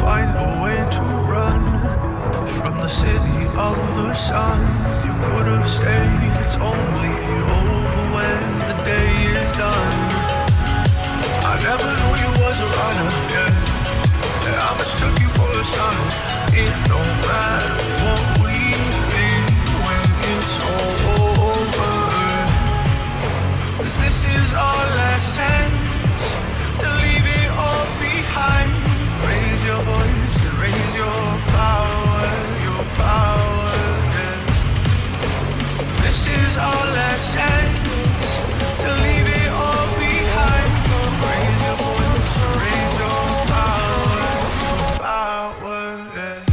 find a way to run from the city of the sun. You could have stayed, it's only over when the day is done. I never knew you was a runner, yeah. I mistook you for a son. It don't matter what we think when it's all over. 'Cause this is our last chance to leave it all behind. Raise your voice and raise your power, yeah. This is our last chance to leave it all behind. Raise your voice and raise your power, yeah.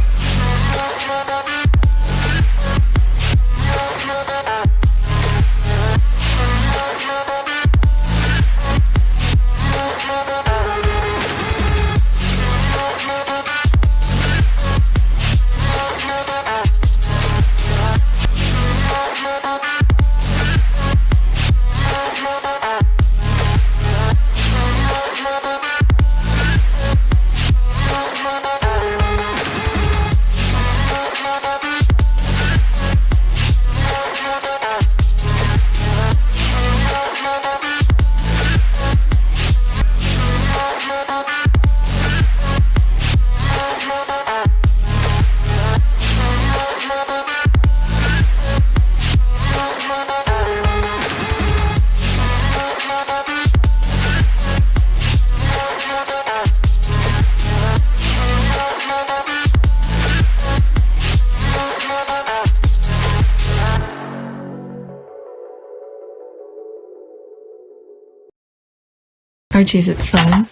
Archie, is it fun?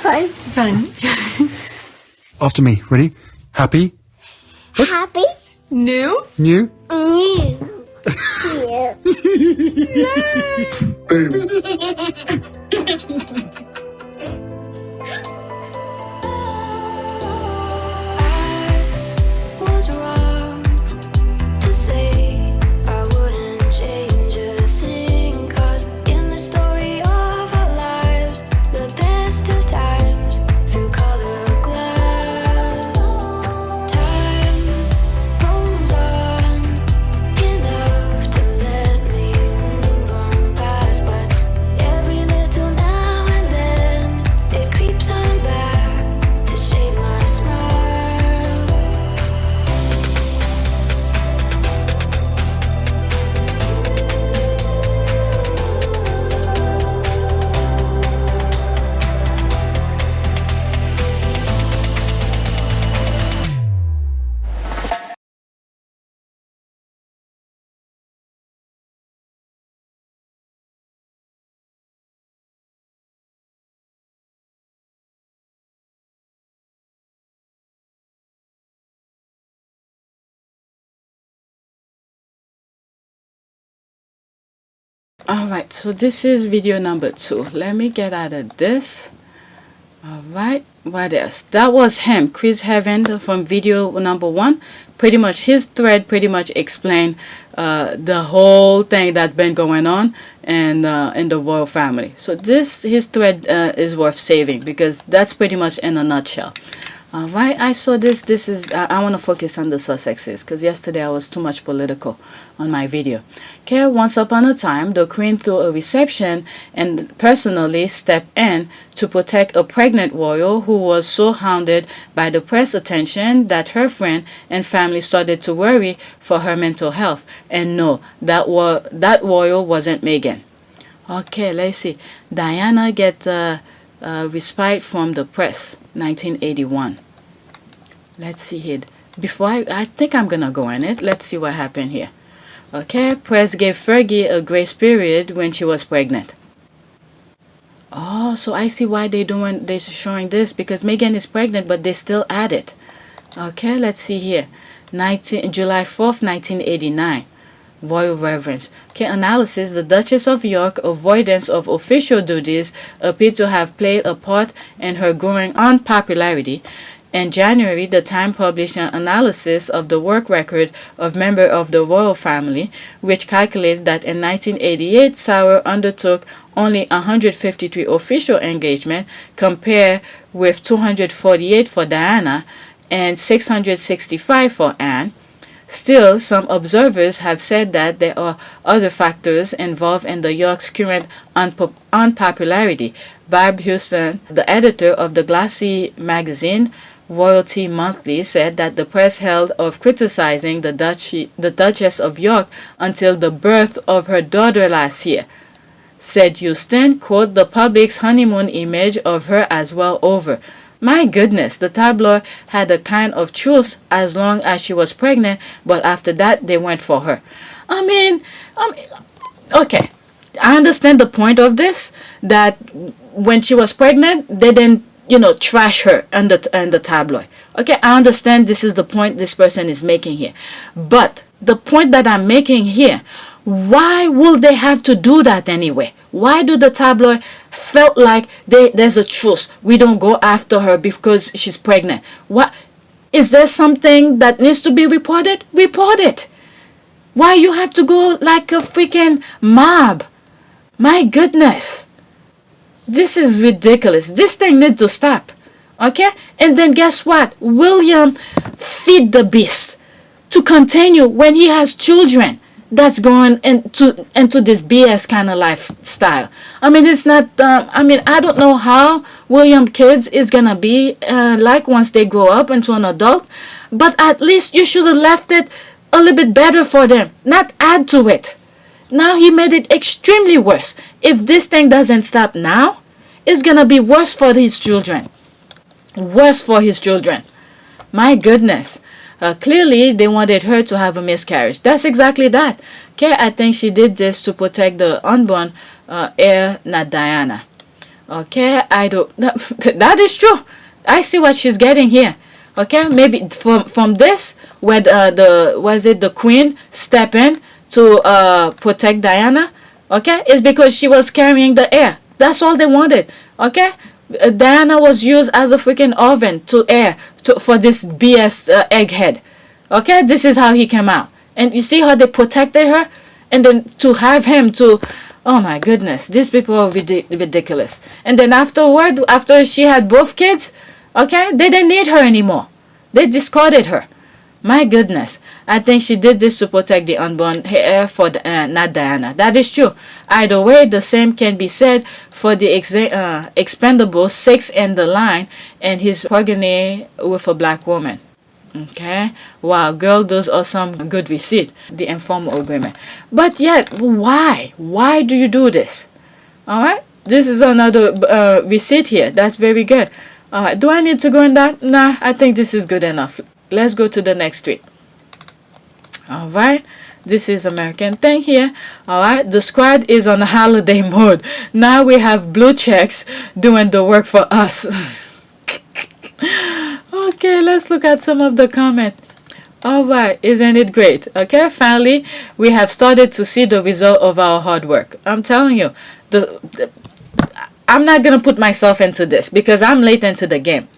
Fun. Fun. After me. Ready? Happy? Happy. New? New? New. Was wrong to say I wouldn't change a thing, 'cause in the story of our lives, the best of times through colored glass, time rolls on enough to let me move on past, but every little now and then it creeps on back to shape my smile. Alright, so this is video number 2. Let me get out of this. Alright, what else? That was him, Chris Heaven, from video number 1. Pretty much his thread pretty much explained the whole thing that's been going on and in the royal family. So his thread is worth saving because that's pretty much in a nutshell. Alright, I saw this is I want to focus on the Sussexes because yesterday I was too much political on my video. Okay, once upon a time, the Queen threw a reception and personally stepped in to protect a pregnant royal who was so hounded by the press attention that her friend and family started to worry for her mental health. And no, that royal wasn't Meghan. Okay, let's see. Diana get respite from the press, 1981. Let's see here. Before I think I'm gonna go in it. Let's see what happened here. Okay, press gave Fergie a grace period when she was pregnant. Oh, so I see why they're showing this, because Meghan is pregnant, but they still add it. Okay, let's see here. July 4th, 1989. Royal reverence. Okay, analysis. The Duchess of York avoidance of official duties appeared to have played a part in her growing unpopularity. In January, the Times published an analysis of the work record of members of the royal family, which calculated that in 1988, Sarah undertook only 153 official engagement compared with 248 for Diana and 665 for Anne. Still, some observers have said that there are other factors involved in the Yorks' current unpopularity. Barb Houston, the editor of the glossy magazine Royalty Monthly, said that the press held off criticizing the Duchess of York until the birth of her daughter last year. Said Houston, quote, "The public's honeymoon image of her as well over. My goodness, the tabloid had a kind of truce as long as she was pregnant, but after that they went for her." I mean, okay, I understand the point of this, that when she was pregnant, they didn't, trash her in the tabloid. Okay, I understand this is the point this person is making here. But the point that I'm making here, why will they have to do that anyway? Why do the tabloid felt like there's a truce? We don't go after her because she's pregnant. What? Is there something that needs to be reported? Report it. Why you have to go like a freaking mob? My goodness. This is ridiculous. This thing needs to stop. Okay? And then guess what? William feed the beast to continue when he has children that's going into this BS kind of lifestyle. I mean, it's not, I don't know how William kids is going to be like once they grow up into an adult, but at least you should have left it a little bit better for them, not add to it. Now he made it extremely worse. If this thing doesn't stop now, it's going to be worse for his children. Worse for his children. My goodness. Clearly, they wanted her to have a miscarriage. That's exactly that. Okay, I think she did this to protect the unborn heir, not Diana. Okay, I don't. That is true. I see what she's getting here. Okay, maybe from this, where the queen step in to protect Diana. Okay, it's because she was carrying the heir. That's all they wanted. Okay. Diana was used as a freaking oven to air for this BS egghead. Okay, this is how he came out. And you see how they protected her? And then to have him to, oh my goodness, these people are ridiculous. And then afterward, after she had both kids, okay, they didn't need her anymore. They discarded her. My goodness, I think she did this to protect the unborn heir for not Diana. That is true. Either way, the same can be said for the expendable 6 in the line and his progeny with a black woman. Okay, wow, girl, those are some good receipt, the informal agreement. But yet, why? Why do you do this? All right, this is another receipt here. That's very good. All right, do I need to go in that? Nah, I think this is good enough. Let's go to the next tweet. All right. This is American thing here. All right. The squad is on holiday mode. Now we have blue checks doing the work for us. Okay. Let's look at some of the comments. All right. Isn't it great? Okay. Finally, we have started to see the result of our hard work. I'm telling you, I'm not going to put myself into this because I'm late into the game.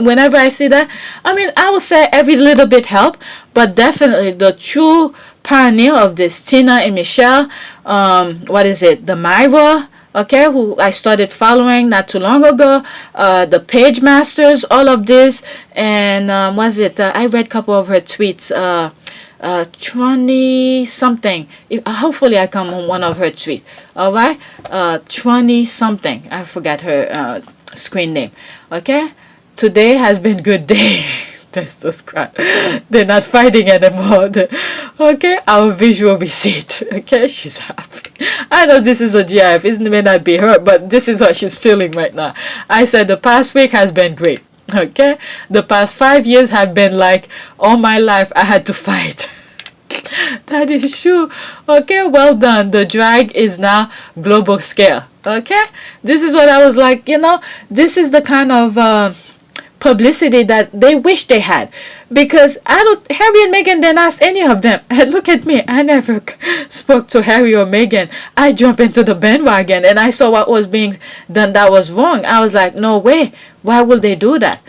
Whenever I see that, I will say every little bit help, but definitely the true pioneer of this, Tina and Michelle, the Myra, okay, who I started following not too long ago, the Page Masters, all of this, and I read a couple of her tweets, Trony something. Hopefully I come on one of her tweets. Alright? Trony something. I forgot her screen name. Okay? Today has been good day. That's the scrap. They're not fighting anymore. Okay? Our visual receipt. Okay? She's happy. I know this is a GIF. It may not be her, but this is what she's feeling right now. I said the past week has been great. Okay, the past 5 years have been like all my life I had to fight. That is true. Okay, well done. The drag is now global scale. Okay, this is what I was like. This is the kind of publicity that they wish they had, because Harry and Meghan didn't ask any of them. And look at me, I never spoke to Harry or Meghan. I jumped into the bandwagon and I saw what was being done that was wrong. I was like, no way. Why would they do that?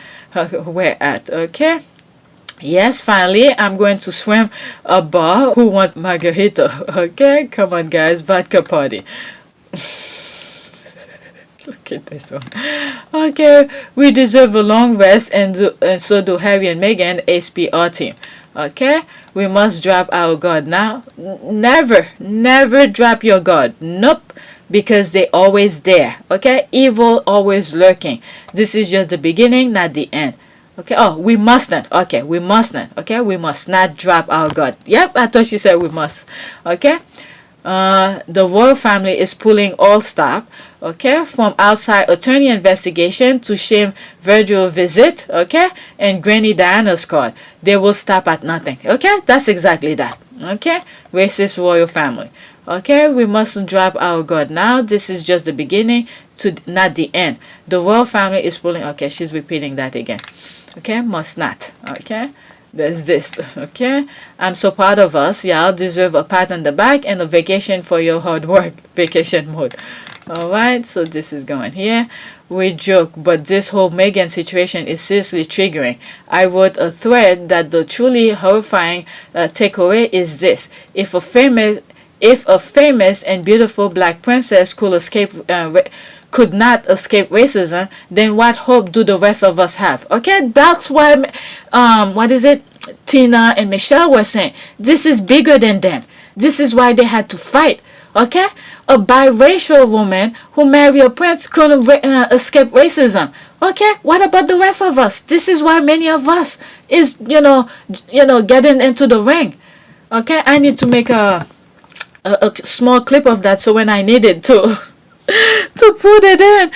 Where at? Okay. Yes, finally, I'm going to swim a bar. Who want margarita? Okay, come on, guys, vodka party. Look at this one. Okay, we deserve a long rest, and so do Harry and Meghan, HPR team. Okay, we must drop our guard now. Never drop your guard. Nope, because they always there. Okay, evil always lurking. This is just the beginning, not the end. Okay, oh, we mustn't. Okay, we mustn't. Okay, we must not drop our guard. Yep, I thought she said we must. Okay. The royal family is pulling all stop, okay, from outside attorney investigation to shame Virgil visit, okay, and Granny Diana's card. They will stop at nothing, okay? That's exactly that, okay? Racist royal family. Okay, we mustn't drop our guard now. This is just the beginning, to not the end. The royal family is pulling, okay, she's repeating that again. Okay, must not, okay? There's this, okay? I'm so proud of us. Y'all deserve a pat on the back and a vacation for your hard work. Vacation mode. Alright, so this is going here. We joke, but this whole Meghan situation is seriously triggering. I wrote a thread that the truly horrifying takeaway is this. If a famous and beautiful black princess could not escape racism, then what hope do the rest of us have? Okay, that's why what is it, Tina and Michelle were saying, this is bigger than them. This is why they had to fight. Okay, a biracial woman who married a prince couldn't escape racism. Okay, what about the rest of us? This is why many of us is getting into the ring. Okay, I need to make a small clip of that, so when I needed to to put it in.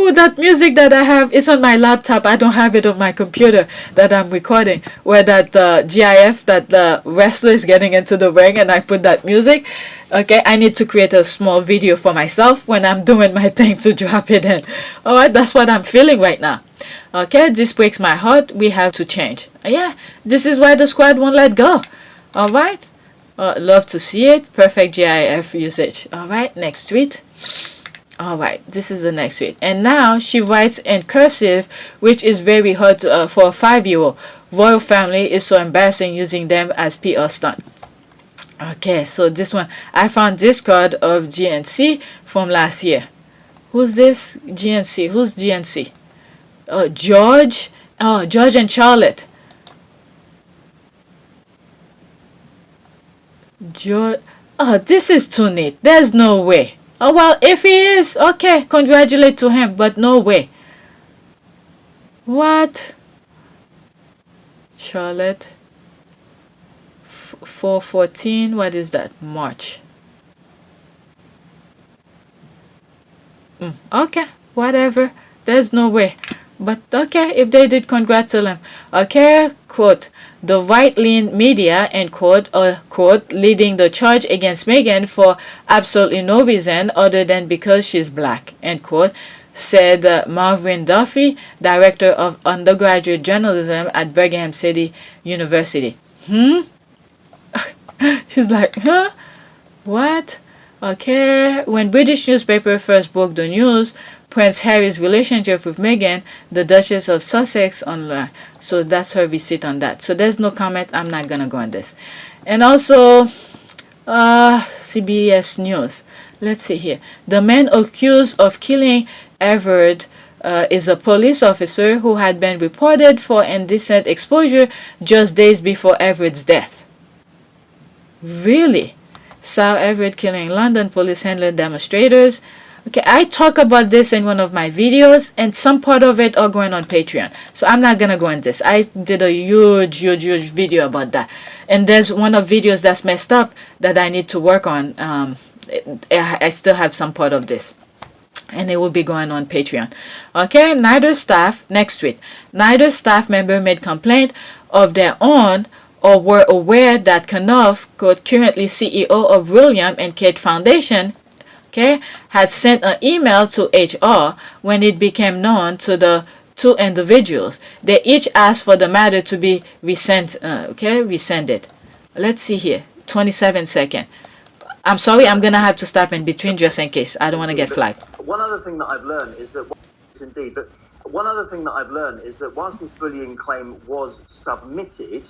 Oh, that music that I have is on my laptop. I don't have it on my computer that I'm recording. Where that GIF that the wrestler is getting into the ring, and I put that music. Okay, I need to create a small video for myself when I'm doing my thing to drop it in. Alright, that's what I'm feeling right now. Okay, this breaks my heart. We have to change. Yeah, this is why the squad won't let go. Alright, love to see it. Perfect GIF usage. Alright, next tweet. Alright, this is the next tweet. And now she writes in cursive, which is very hard for a 5-year-old. Royal family is so embarrassing using them as PR stunt. Okay, so this one, I found this card of GNC from last year. Who's this? GNC. Who's GNC? George. Oh, George and Charlotte. George. Oh, this is too neat. There's no way. Oh, well, if he is, okay, congratulate to him, but no way. What? Charlotte. 4/14, what is that? March. Okay, whatever. There's no way. But okay, if they did, congratulate him. Okay, quote, the right-lean media, end quote, or quote, leading the charge against Meghan for absolutely no reason other than because she's black, end quote, said Marvin Duffy, director of undergraduate journalism at Brigham City University. She's like, huh? What? Okay, when British newspaper first broke the news, Prince Harry's relationship with Meghan, the Duchess of Sussex, online. So that's her receipt on that. So there's no comment. I'm not gonna go on this. And also, CBS News. Let's see here. The man accused of killing Everett is a police officer who had been reported for indecent exposure just days before Everett's death. Really? Saw Everett killing London police handling demonstrators. Okay, I talk about this in one of my videos, and some part of it are going on Patreon. So I'm not gonna go in this. I did a huge video about that. And there's one of videos that's messed up that I need to work on. I still have some part of this. And it will be going on Patreon. Okay, neither staff, next week, neither staff member made complaint of their own or were aware that Kanoff, currently CEO of William and Kate Foundation, okay, had sent an email to HR when it became known to the two individuals. They each asked for the matter to be rescinded. Let's see here, 27 seconds. I'm sorry, I'm gonna have to stop in between just in case. I don't want to get flagged. One other thing that I've learned is that, indeed, but one other thing that I've learned is that whilst this bullying claim was submitted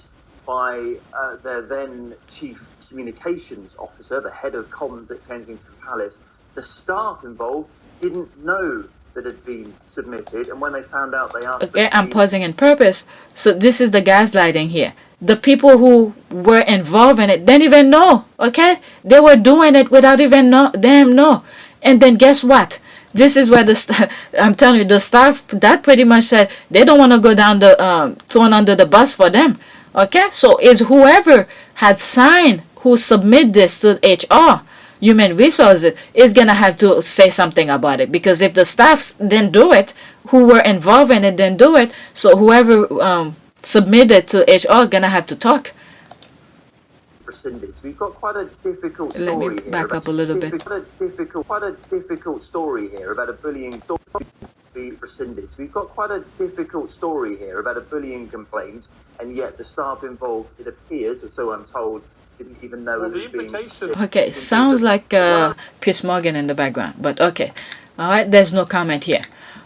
by their then chief communications officer, the head of comms at Kensington Palace, the staff involved didn't know that it had been submitted, and when they found out, they asked. Okay, I'm pausing on purpose. So this is the gaslighting here. The people who were involved in it didn't even know. Okay, they were doing it without even them know. And then guess what? This is where I'm telling you, the staff that pretty much said they don't want to go down the thrown under the bus for them. Okay, so it's whoever had signed who submit this to HR, human resources, is gonna have to say something about it, because if the staff didn't do it, who were involved in it didn't do it, so whoever submitted to HR gonna have to talk. Rescinded. So we've got quite a difficult story. Let me back up a little bit. Quite a difficult story here about a bullying story be rescinded. So we've got quite a difficult story here about a bullying complaint, and yet the staff involved, it appears, or so I'm told, didn't even know it was being. Okay, sounds like Chris Morgan in the background, but okay. All right, there's no comment here.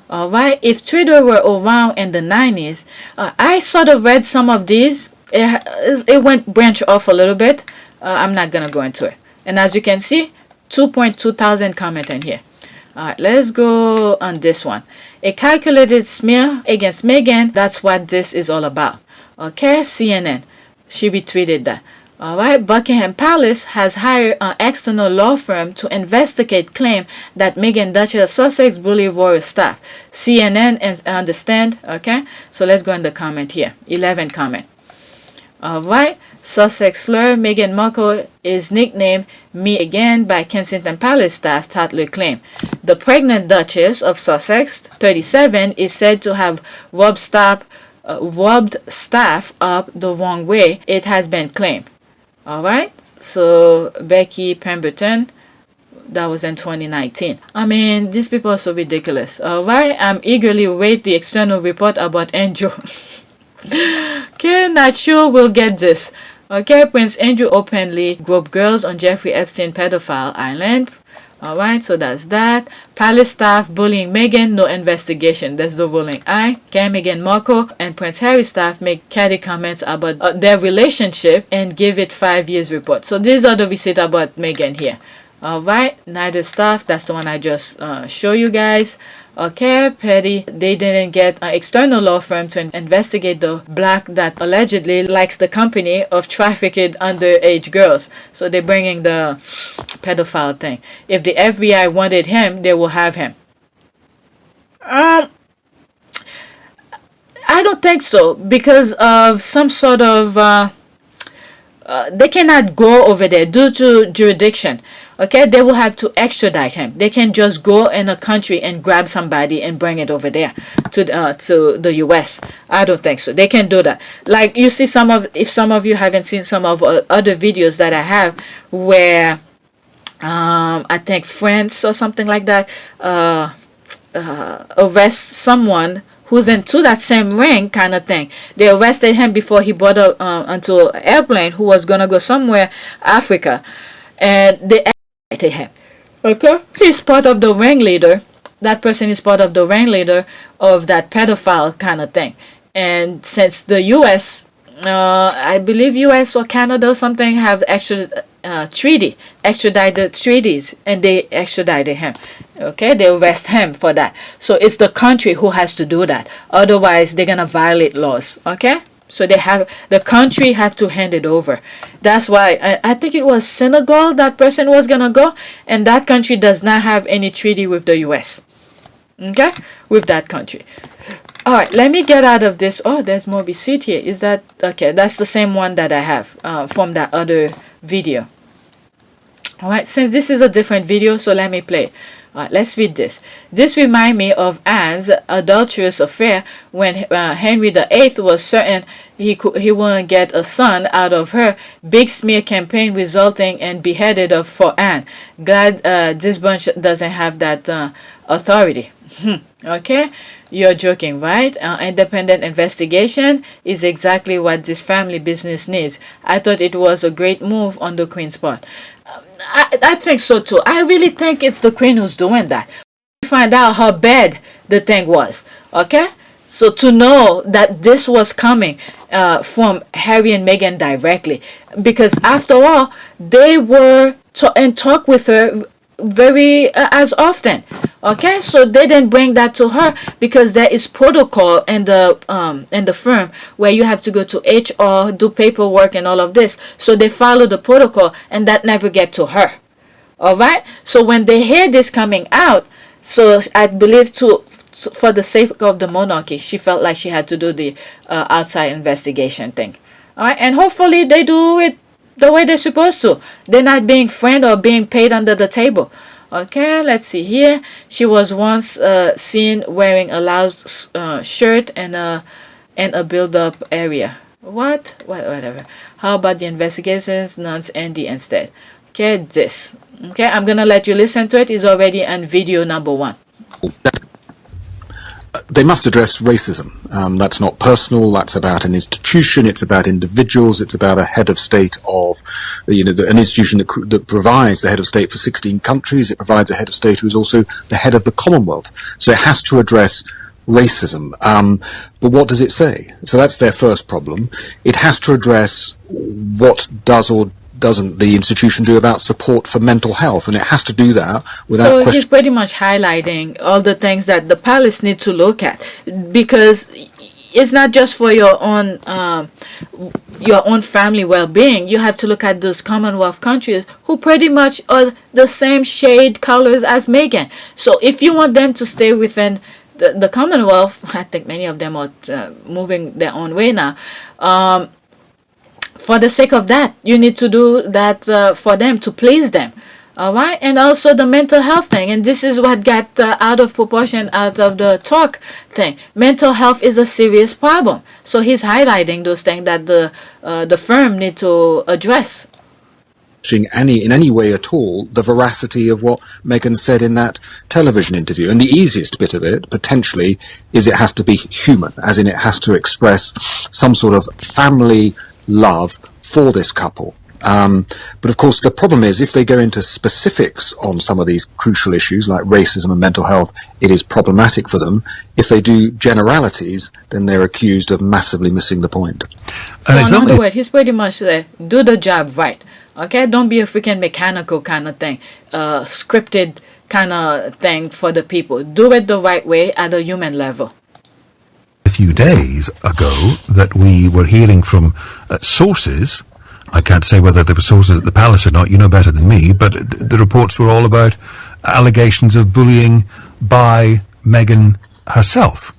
All right, if Twitter were around in the 90s, I sort of read some of these. It went branch off a little bit. I'm not gonna go into it. And as you can see, 2.2 thousand comment in here. All right, let's go on this one. A calculated smear against Meghan. That's what this is all about. Okay, CNN. She retweeted that. All right, Buckingham Palace has hired an external law firm to investigate claim that Meghan, Duchess of Sussex, bullied royal staff. CNN understand. Okay, so let's go in the comment here. 11 comment. All right, Sussex slur, Meghan Markle is nicknamed Me Again by Kensington Palace staff, Tatler claim. The pregnant Duchess of Sussex, 37, is said to have rubbed staff up the wrong way, it has been claimed. All right, so Becky Pemberton, that was in 2019. I mean, these people are so ridiculous. All right, I'm eagerly await the external report about Andrew. Okay, not sure we'll get this. Okay, Prince Andrew openly groped girls on Jeffrey Epstein pedophile island. All right, so that's that. Palace staff bullying Meghan, no investigation. That's the ruling. Okay, Meghan Markle and Prince Harry staff make catty comments about their relationship and give it 5 years report. So these are the receipts about Meghan here. All right, neither staff. That's the one I just show you guys. Okay, Petty. They didn't get an external law firm to investigate the black that allegedly likes the company of trafficked underage girls. So they're bringing the pedophile thing. If the FBI wanted him, they will have him. I don't think so, because of some sort of they cannot go over there due to jurisdiction. Okay, they will have to extradite him. They can just go in a country and grab somebody and bring it over there to the US. I don't think so. They can do that. Like you see if some of you haven't seen some of other videos that I have where I think France or something like that arrest someone who's into that same ring kind of thing. They arrested him before he bought onto an airplane who was gonna go somewhere Africa, and they arrested him. Okay, he's part of the ringleader. That person is part of the ringleader of that pedophile kind of thing. And since the U.S., I believe U.S. or Canada or something have extradited treaties, and they extradited him. Okay, they arrest him for that. So it's the country who has to do that. Otherwise, they're gonna violate laws. Okay, So the country have to hand it over. That's why I think it was Senegal that person was gonna go, and that country does not have any treaty with the U.S. Okay, with that country. All right, let me get out of this. Oh, there's more receipt here. Is that okay? That's the same one that I have from that other video. All right, since this is a different video, so let me play. All right, let's read this. This reminds me of Anne's adulterous affair when Henry VIII was certain he wouldn't get a son out of her. Big smear campaign resulting in beheaded for Anne. Glad this bunch doesn't have that authority. Okay, you're joking, right? Independent investigation is exactly what this family business needs. I thought it was a great move on the Queen's part. I think so too. I really think it's the Queen who's doing that. We find out how bad the thing was. Okay, so to know that this was coming from Harry and Meghan directly, because after all, they were in talk with her very as often. Okay, so they didn't bring that to her because there is protocol in the firm where you have to go to HR, do paperwork and all of this. So they follow the protocol, and that never get to her. All right, so when they hear this coming out, so I believe for the sake of the monarchy, she felt like she had to do the outside investigation thing. All right, and hopefully they do it the way they're supposed to. They're not being friend or being paid under the table. Okay, let's see here. She was once seen wearing a loud shirt and a build-up area. Whatever. How about the investigations? Nuns Andy instead. Okay, this. Okay, I'm gonna let you listen to it. It's already on video number 1. They must address racism. That's not personal. That's about an institution. It's about individuals. It's about a head of state of, an institution that provides the head of state for 16 countries. It provides a head of state who is also the head of the Commonwealth. So it has to address racism. But what does it say? So that's their first problem. It has to address what does or doesn't the institution do about support for mental health, and it has to do that without so question. He's pretty much highlighting all the things that the palace need to look at, because it's not just for your own family well-being. You have to look at those Commonwealth countries who pretty much are the same shade colors as Meghan. So if you want them to stay within the Commonwealth, I think many of them are moving their own way now. For the sake of that, you need to do that for them, to please them. All right, and also the mental health thing, and this is what got out of proportion out of the talk thing. Mental health is a serious problem, so he's highlighting those things that the firm need to address. In any way at all the veracity of what Meghan said in that television interview. And the easiest bit of it, potentially, is it has to be human, as in it has to express some sort of family love for this couple. But of course the problem is, if they go into specifics on some of these crucial issues like racism and mental health, it is problematic for them. If they do generalities, then they're accused of massively missing the point. So in other words, he's pretty much there, do the job right. Okay, don't be a freaking mechanical kind of thing, scripted kind of thing for the people. Do it the right way at a human level. A few days ago that we were hearing from sources, I can't say whether there were sources at the palace or not, you know better than me, but the reports were all about allegations of bullying by Meghan herself.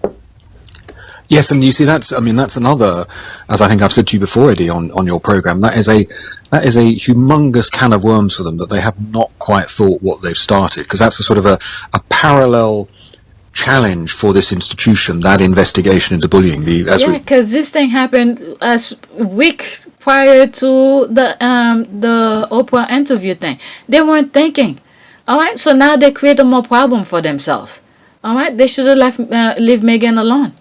Yes, and you see, that's another, as I think I've said to you before, Eddie, on your programme, that is a humongous can of worms for them, that they have not quite thought what they've started, because that's a sort of a parallel challenge for this institution, that investigation into bullying. Because this thing happened as weeks prior to the Oprah interview thing. They weren't thinking. All right, so now they create a more problem for themselves. All right, they should have leave Meghan alone.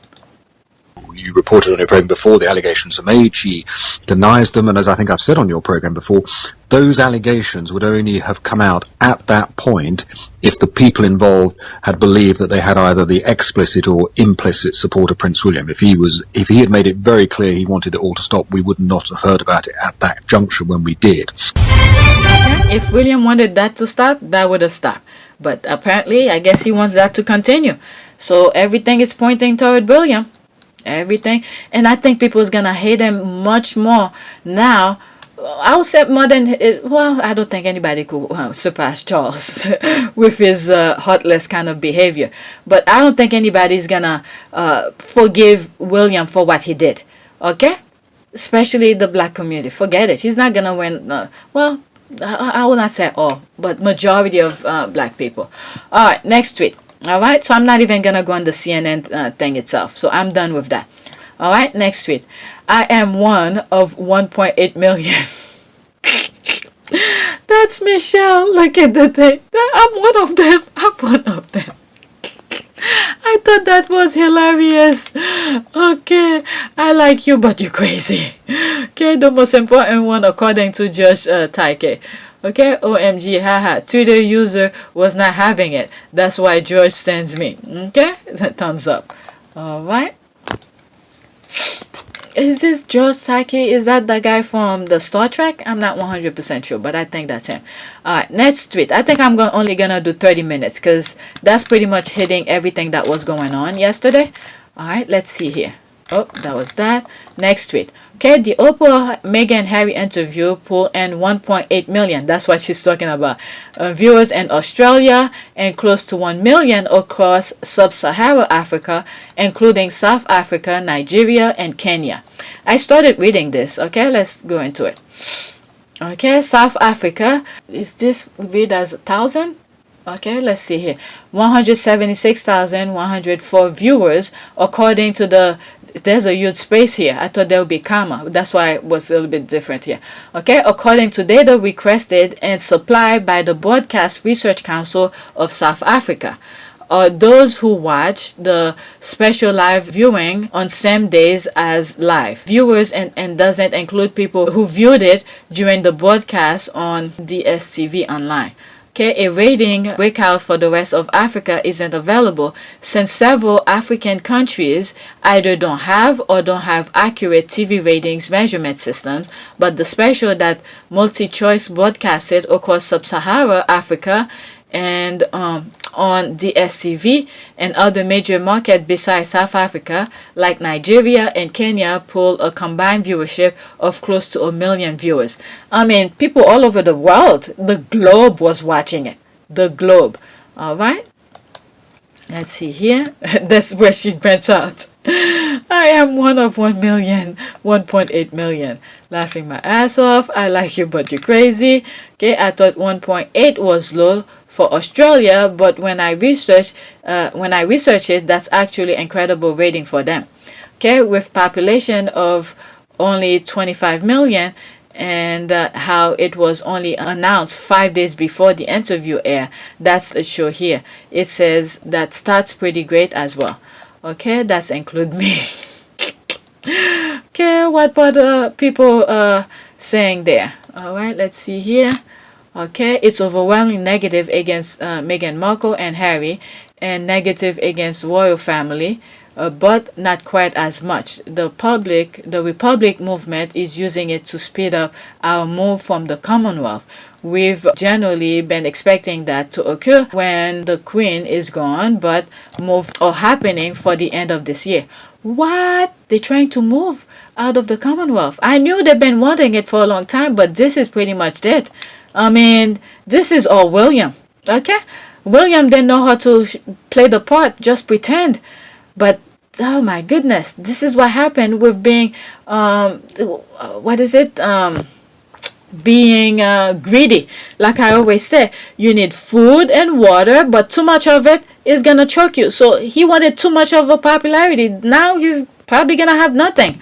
You reported on your program before, the allegations are made, she denies them, and as I think I've said on your program before, those allegations would only have come out at that point if the people involved had believed that they had either the explicit or implicit support of Prince William. If he had made it very clear he wanted it all to stop, we would not have heard about it at that juncture when we did. If William wanted that to stop, that would have stopped. But apparently, I guess he wants that to continue. So everything is pointing toward William. everything. And I think people's gonna hate him much more now. I would say more than well, I don't think anybody could surpass Charles with his heartless kind of behavior. But I don't think anybody's gonna forgive William for what he did. Okay, especially the black community. Forget it. He's not gonna win. Well, I will not say all, but majority of black people. All right, next tweet. All right, so I'm not even gonna go on the CNN thing itself. So I'm done with that. All right, next tweet. I am one of 1.8 million. That's Michelle. Look at the thing. I'm one of them. I'm one of them. I thought that was hilarious. Okay, I like you, but you're crazy. Okay, the most important one according to Judge Taike. Okay, OMG, haha. Twitter user was not having it. That's why George sends me. Okay, thumbs up. All right. Is this George Takei? Is that the guy from the Star Trek? I'm not 100% sure, but I think that's him. Alright, next tweet. I think I'm only gonna do 30 minutes because that's pretty much hitting everything that was going on yesterday. Alright, let's see here. Oh, that was that. Next tweet. Okay, the Oprah Meghan Harry interview pulled in 1.8 million. That's what she's talking about. Viewers in Australia and close to 1 million across sub-Saharan Africa, including South Africa, Nigeria, and Kenya. I started reading this. Okay, let's go into it. Okay, South Africa. Is this read as 1,000? Okay, let's see here. 176,104 viewers according to the. There's a huge space here. I thought there would be comma. That's why it was a little bit different here. Okay, according to data requested and supplied by the Broadcast Research Council of South Africa. Those who watch the special live viewing on same days as live viewers and doesn't include people who viewed it during the broadcast on DSTV online. Okay, a rating breakout for the rest of Africa isn't available since several African countries either don't have or don't have accurate TV ratings measurement systems, but the special that multi-choice broadcasted across sub-Saharan Africa and on DSTV and other major markets besides South Africa, like Nigeria and Kenya, pulled a combined viewership of close to 1 million viewers. I mean, people all over the world, the globe was watching it. The globe. All right. Let's see here. That's where she brings out. I am one of 1 million, 1.8 million. Laughing my ass off. I like you, but you're crazy. Okay, I thought 1.8 was low for Australia, but when I researched it, that's actually incredible rating for them. Okay, with population of only 25 million. And how it was only announced 5 days before the interview air. That's a show here. It says that starts pretty great as well. Okay, that's include me. Okay, what about people saying there? All right, let's see here. Okay, it's overwhelmingly negative against Meghan Markle and Harry, and negative against royal family. But not quite as much. The Republic movement is using it to speed up our move from the Commonwealth. We've generally been expecting that to occur when the Queen is gone, but move or happening for the end of this year. What? They're trying to move out of the Commonwealth. I knew they've been wanting it for a long time, but this is pretty much it. I mean, this is all William. Okay? William didn't know how to play the part, just pretend. But oh my goodness, this is what happened with being being greedy. Like I always say, you need food and water, but too much of it is gonna choke you. So he wanted too much of a popularity. Now he's probably gonna have nothing.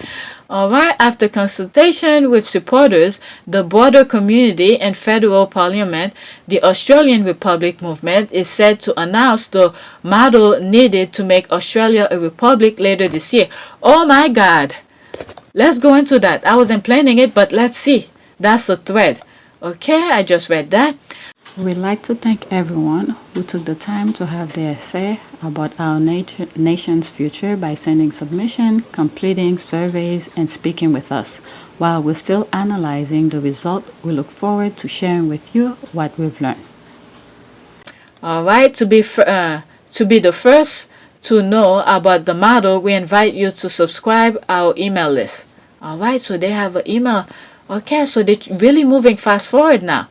Alright, after consultation with supporters, the broader community and federal parliament, the Australian Republic movement is set to announce the model needed to make Australia a republic later this year. Oh my God. Let's go into that. I wasn't planning it, but let's see. That's the thread. Okay, I just read that. We'd like to thank everyone who took the time to have their say about our nation's future by sending submission, completing surveys, and speaking with us. While we're still analyzing the result, we look forward to sharing with you what we've learned. All right, to be the first to know about the model, we invite you to subscribe our email list. All right, so they have an email. Okay, so they're really moving fast forward now.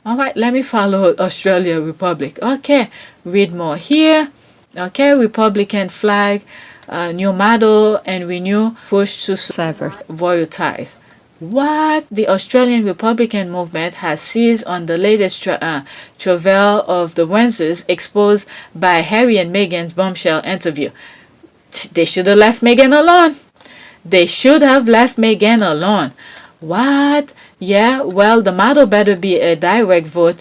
All right, let me follow Australia Republic. Okay, read more here. Okay, Republican flag, new model and renew push to Sever. royal ties. What? The Australian Republican movement has seized on the latest travail of the Windsors exposed by Harry and Meghan's bombshell interview. They should have left Meghan alone. They should have left Meghan alone. What? Yeah, well, the model better be a direct vote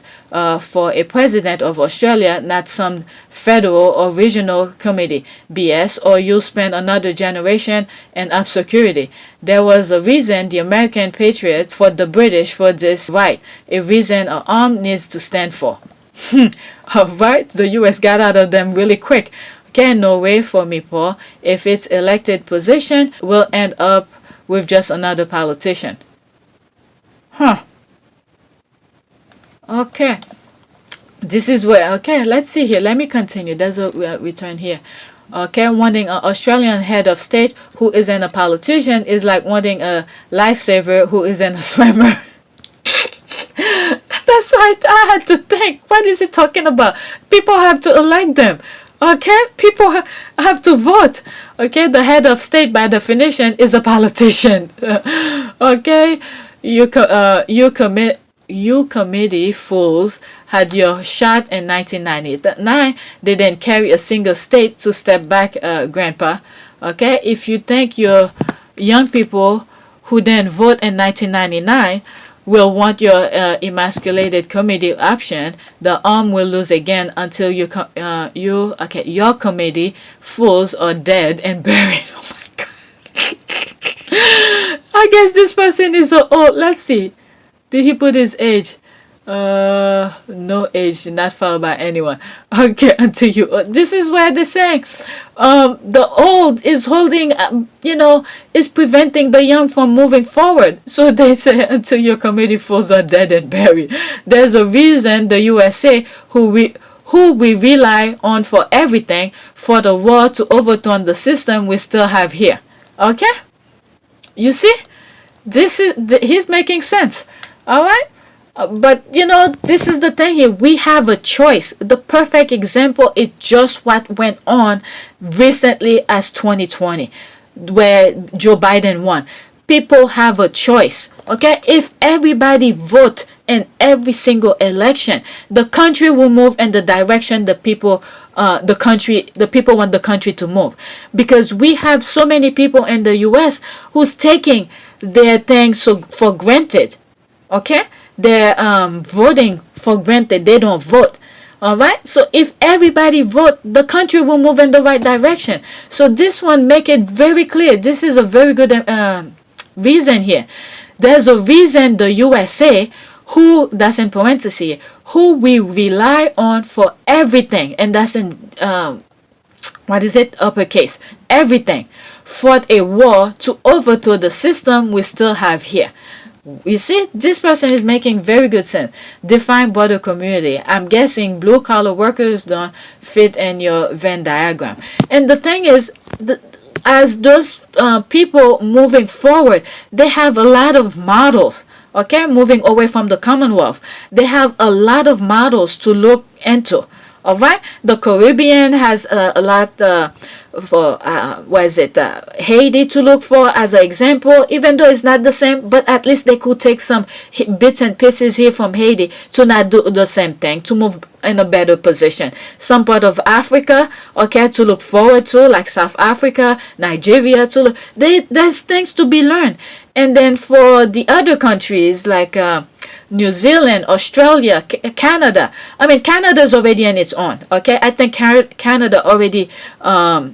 for a president of Australia, not some federal or regional committee BS, or you'll spend another generation in obscurity. There was a reason the American patriots fought the British for this right, a reason our arm needs to stand for. Alright, the US got out of them really quick. Okay, no way for me, Paul. If it's elected position, we'll end up with just another politician. Huh. Okay. This is where, okay, let's see here. Let me continue. There's a return here. Okay, wanting an Australian head of state who isn't a politician is like wanting a lifesaver who isn't a swimmer. That's why I had to think. What is he talking about? People have to elect them. Okay, people have to vote. Okay, the head of state by definition is a politician. Okay, you committee fools had your shot in 1999. They didn't carry a single state to step back, Grandpa. Okay, if you think your young people who didn't vote in 1999 will want your emasculated committee option, the arm will lose again until your committee fools are dead and buried. Oh my God. I guess this person is so old. Let's see. Did he put his age? No age, not found by anyone. Okay, until you. This is where they're saying, the old is holding, is preventing the young from moving forward. So they say until your committee fools are dead and buried. There's a reason the USA, who we rely on for everything, for the war to overturn the system we still have here. Okay, you see, he's making sense. All right. But this is the thing here. We have a choice. The perfect example is just what went on recently as 2020, where Joe Biden won. People have a choice. Okay, if everybody vote in every single election, the country will move in the direction the people want the country to move. Because we have so many people in the U.S. who's taking their things for granted. Okay. They're voting for granted. They don't vote. All right. So if everybody vote, the country will move in the right direction. So this one make it very clear. This is a very good reason here. There's a reason the USA, that's in parentheses, who we rely on for everything, and that's in uppercase, everything, fought a war to overthrow the system we still have here. You see, this person is making very good sense. Define broader community. I'm guessing blue collar workers don't fit in your Venn diagram. And the thing is, as those people moving forward, they have a lot of models. Okay, moving away from the Commonwealth, they have a lot of models to look into. All right, the Caribbean has a lot for Haiti to look for as an example, even though it's not the same, but at least they could take some bits and pieces here from Haiti to not do the same thing, to move in a better position. Some part of Africa, okay, to look forward to, like South Africa, Nigeria, there's things to be learned. And then for the other countries like New Zealand, Australia, Canada. I mean, Canada is already on its own. Okay, I think Canada already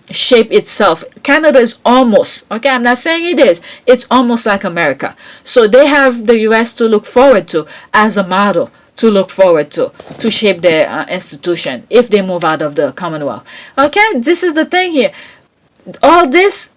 shaped itself. Canada is almost, okay, I'm not saying it is. It's almost like America. So they have the US to look forward to as a model to look forward to shape their institution if they move out of the Commonwealth. Okay, this is the thing here. All this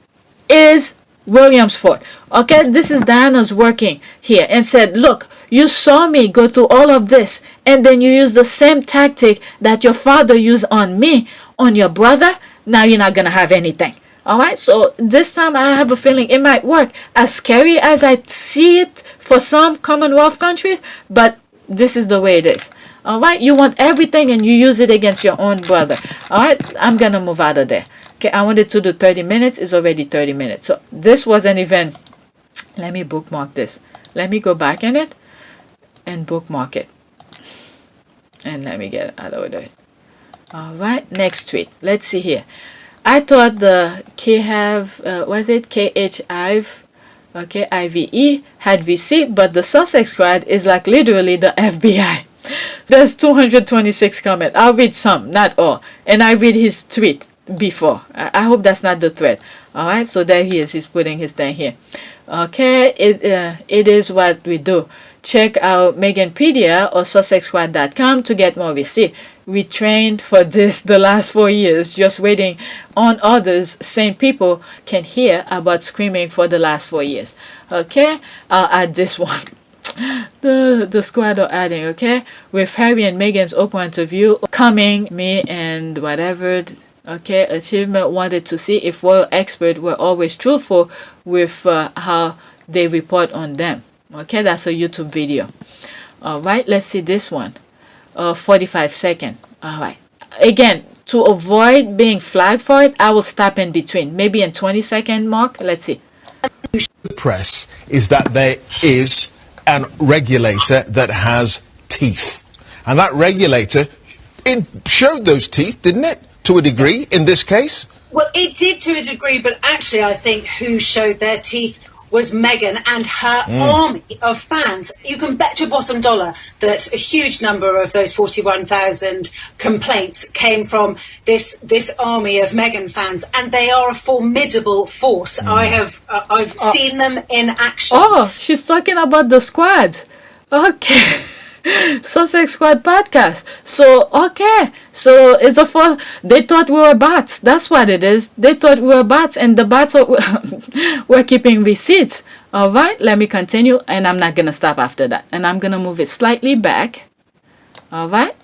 is William's fault. Okay, this is Diana's working here and said, look, you saw me go through all of this, and then you use the same tactic that your father used on me, on your brother. now you're not gonna have anything. All right, so this time I have a feeling it might work. As scary as I see it for some Commonwealth countries, but this is the way it is. All right, you want everything and you use it against your own brother. All right, I'm gonna move out of there. Okay, I wanted to do 30 minutes. It's already 30 minutes. So this was an event. Let me bookmark this. Let me go back in it and bookmark it. And let me get it out of there. All right, next tweet. Let's see here. I thought the IVE had VC, but the Sussex squad is like literally the FBI. There's 226 comments. I'll read some, not all. And I read his tweet before. I hope that's not the thread. All right, so there he is. He's putting his thing here. Okay, it is what we do. Check out Meghanpedia or SussexSquad.com to get more receipt. We trained for this the last 4 years, just waiting on others. Same people can hear about screaming for the last 4 years. Okay, I'll add this one. The squad are adding, okay, with Harry and Meghan's Oprah interview coming, me and whatever, okay, achievement wanted to see if royal experts were always truthful with how they report on them. Okay, that's a YouTube video. All right, let's see this one. 45 seconds. All right, again, to avoid being flagged for it, I will stop in between, maybe in 20-second mark. Let's see. Press is that there is an regulator that has teeth, and that regulator, it showed those teeth, didn't it, to a degree in this case? Well, it did to a degree, but actually I think who showed their teeth was Meghan and her army of fans. You can bet your bottom dollar that a huge number of those 41,000 complaints came from this army of Meghan fans, and they are a formidable force. I've seen them in action. Oh, she's talking about the squad. Okay. Sussex Squad podcast. So okay, so it's a full. They thought we were bots. That's what it is. They thought we were bots, and the bots were keeping receipts. All right, let me continue, and I'm not gonna stop after that, and I'm gonna move it slightly back. All right.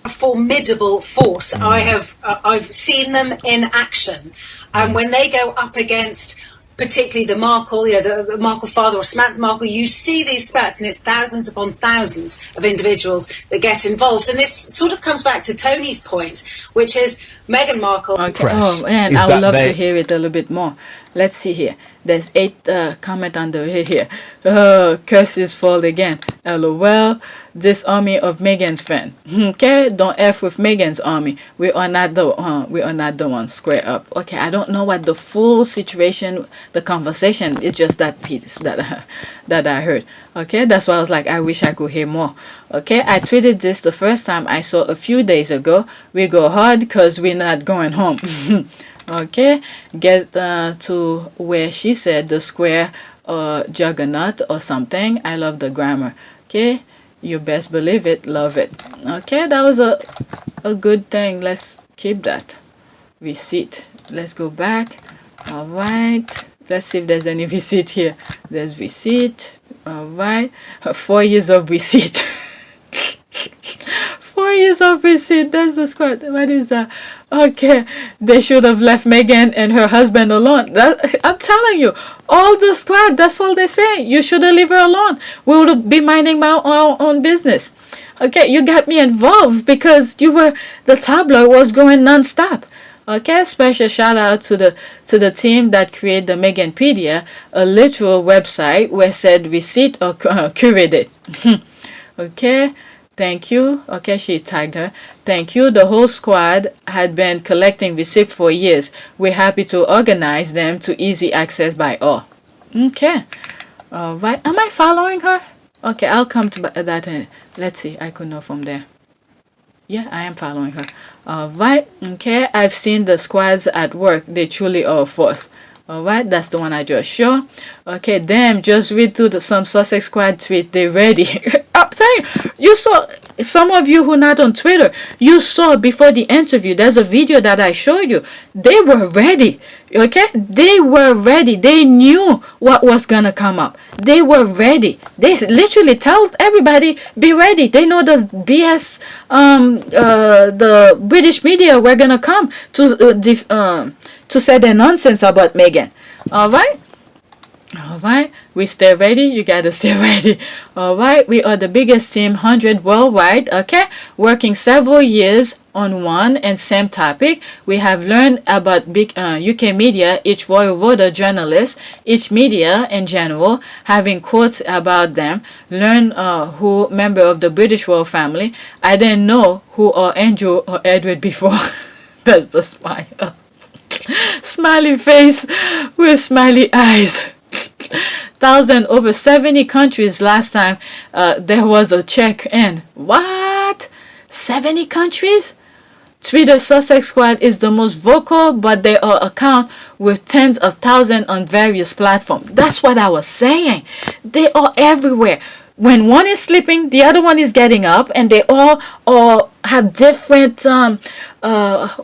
A formidable force. I've seen them in action, and when they go up against, particularly the Markle, the Markle father or Samantha Markle, you see these spats, and it's thousands upon thousands of individuals that get involved. And this sort of comes back to Tony's point, which is Meghan Markle. Okay. Oh man, I would love to hear it a little bit more. Let's see here. There's 8 comment under here. Curses fall again. LOL. This army of Meghan's fan. Okay, don't F with Meghan's army. We are not the ones. Square up. Okay, I don't know what the full situation, the conversation. It's just that piece that I heard. Okay, that's why I was like, I wish I could hear more. Okay, I tweeted this the first time I saw a few days ago. We go hard because we're not going home. Okay, get to where she said the square juggernaut or something. I love the grammar. Okay, you best believe it. Love it. Okay, that was a good thing. Let's keep that receipt. Let's go back. All right, let's see if there's any receipt here. There's receipt. All right, 4 years of receipt. 4 years of receipt. That's the squad. What is that? Okay, they should have left Meghan and her husband alone. I'm telling you, all the squad, that's all they say. You should have left her alone. We would be minding our own business. Okay, you got me involved because the tabloid was going non-stop. Okay, special shout out to the team that created the Meghanpedia, a literal website where said receipt or curated. Okay. Thank you. Okay, she tagged her. Thank you. The whole squad had been collecting receipts for years. We're happy to organize them to easy access by all. Okay. All right. Am I following her? Okay, I'll come to that. Let's see. I could know from there. Yeah, I am following her. All right. Okay. I've seen the squads at work. They truly are a force. All right, that's the one I just showed. Okay, damn, just read through some Sussex Squad tweet. They ready. I'm saying, you saw some of you who not on Twitter, you saw before the interview, there's a video that I showed you. They were ready. Okay, they were ready. They knew what was gonna come up. They were ready. They literally tell everybody, be ready. They know the BS the British media were gonna come to say their nonsense about Meghan. All right, we stay ready. You gotta stay ready. All right, we are the biggest team, 100 worldwide. Okay, working several years on one and same topic. We have learned about big UK media, each royal voter journalist, each media in general, having quotes about them. Learn who member of the British royal family. I didn't know who are Andrew or Edward before. That's the smile. Smiley face with smiley eyes. Over 70 countries last time there was a check-in. What? 70 countries? Twitter Sussex Squad is the most vocal, but they are account with tens of thousands on various platforms. That's what I was saying. They are everywhere. When one is sleeping, the other one is getting up, and they all have different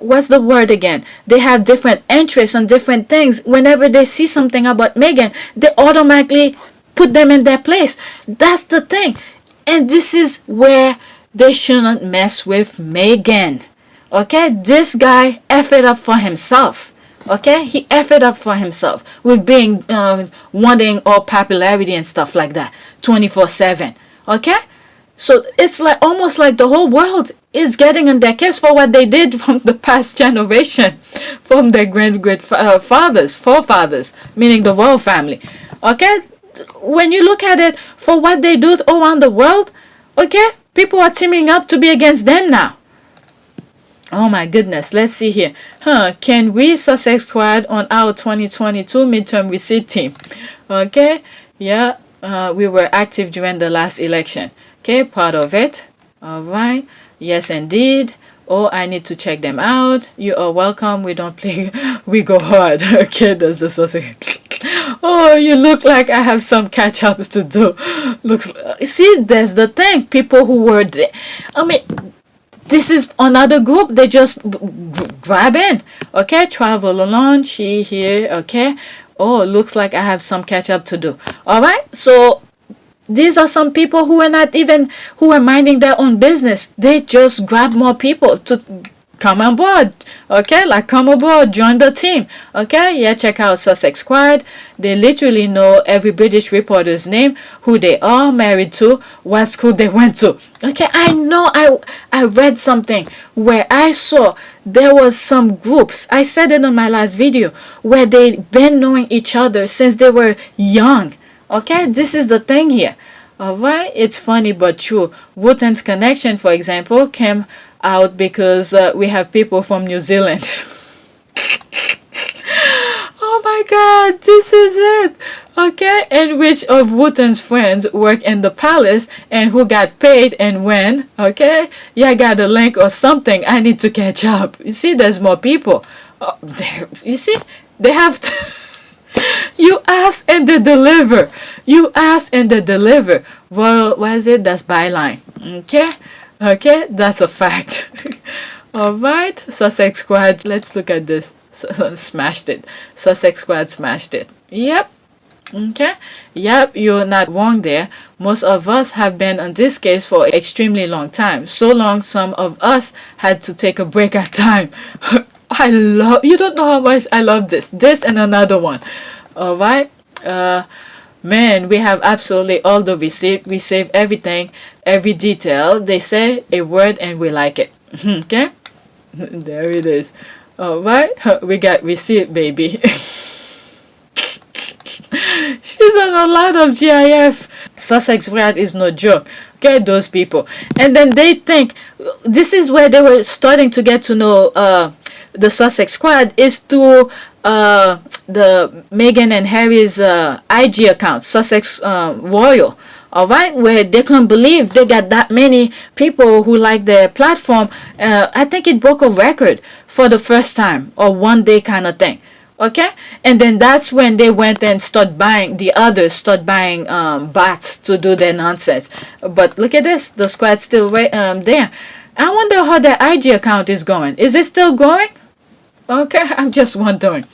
what's the word again? They have different interests on different things. Whenever they see something about Meghan, they automatically put them in their place. That's the thing. And this is where they shouldn't mess with Meghan. Okay, this guy effed up for himself. Okay, he effed up for himself with being wanting all popularity and stuff like that 24/7. Okay, so it's like almost like the whole world is getting on their case for what they did from the past generation, from their forefathers, meaning the royal family. Okay, when you look at it for what they do around the world, okay, people are teaming up to be against them now. Oh my goodness, let's see here. Can we Sussex Squad on our 2022 midterm receipt team? Okay, yeah, we were active during the last election. Okay, part of it. All right, yes indeed. Oh, I need to check them out. You are welcome. We don't play, we go hard. Okay, that's the Sussex. Oh, you look like I have some catch up to do. Looks, see, there's the thing. People who were there, I mean, this is another group. They just grab in. Okay, travel along. She here. Okay. Oh, looks like I have some catch up to do. All right. So these are some people who are minding their own business. They just grab more people to come on board. Okay, like come aboard, join the team. Okay, yeah, check out Sussex Squad. They literally know every British reporter's name, who they are married to, what school they went to. Okay, I know. I read something where I saw there was some groups, I said it on my last video, where they been knowing each other since they were young. Okay, this is the thing here. All right, it's funny but true. Wooten's connection, for example, came out because we have people from New Zealand. Oh my God, this is it. Okay, and which of Wooten's friends work in the palace and who got paid and when? Okay, yeah, I got a link or something. I need to catch up. You see, there's more people. You see, they have to. You ask and they deliver. You ask and they deliver. Well, what is it? That's byline. Okay, that's a fact. All right, Sussex Squad. Let's look at this. Smashed it. Sussex Squad smashed it. Yep. Okay. Yep, you're not wrong there. Most of us have been on this case for an extremely long time. So long, some of us had to take a break at time. You don't know how much I love this and another one. All right, man, we have absolutely all the receipt. We save everything, every detail. They say a word and we like it. Okay, there it is. All right, we got receipt, baby. She's on a lot of GIF. Sussex Squad is no joke. Okay, those people. And then they think, this is where they were starting to get to know the Sussex Squad, is through the Meghan and Harry's IG account, Sussex Royal. All right, where they couldn't believe they got that many people who like their platform. I think it broke a record for the first time, or one day kind of thing. Okay, and then that's when they went and the others start buying bots to do their nonsense. But look at this, the squad's still right there. I wonder how their IG account is going. Is it still going? Okay, I'm just wondering.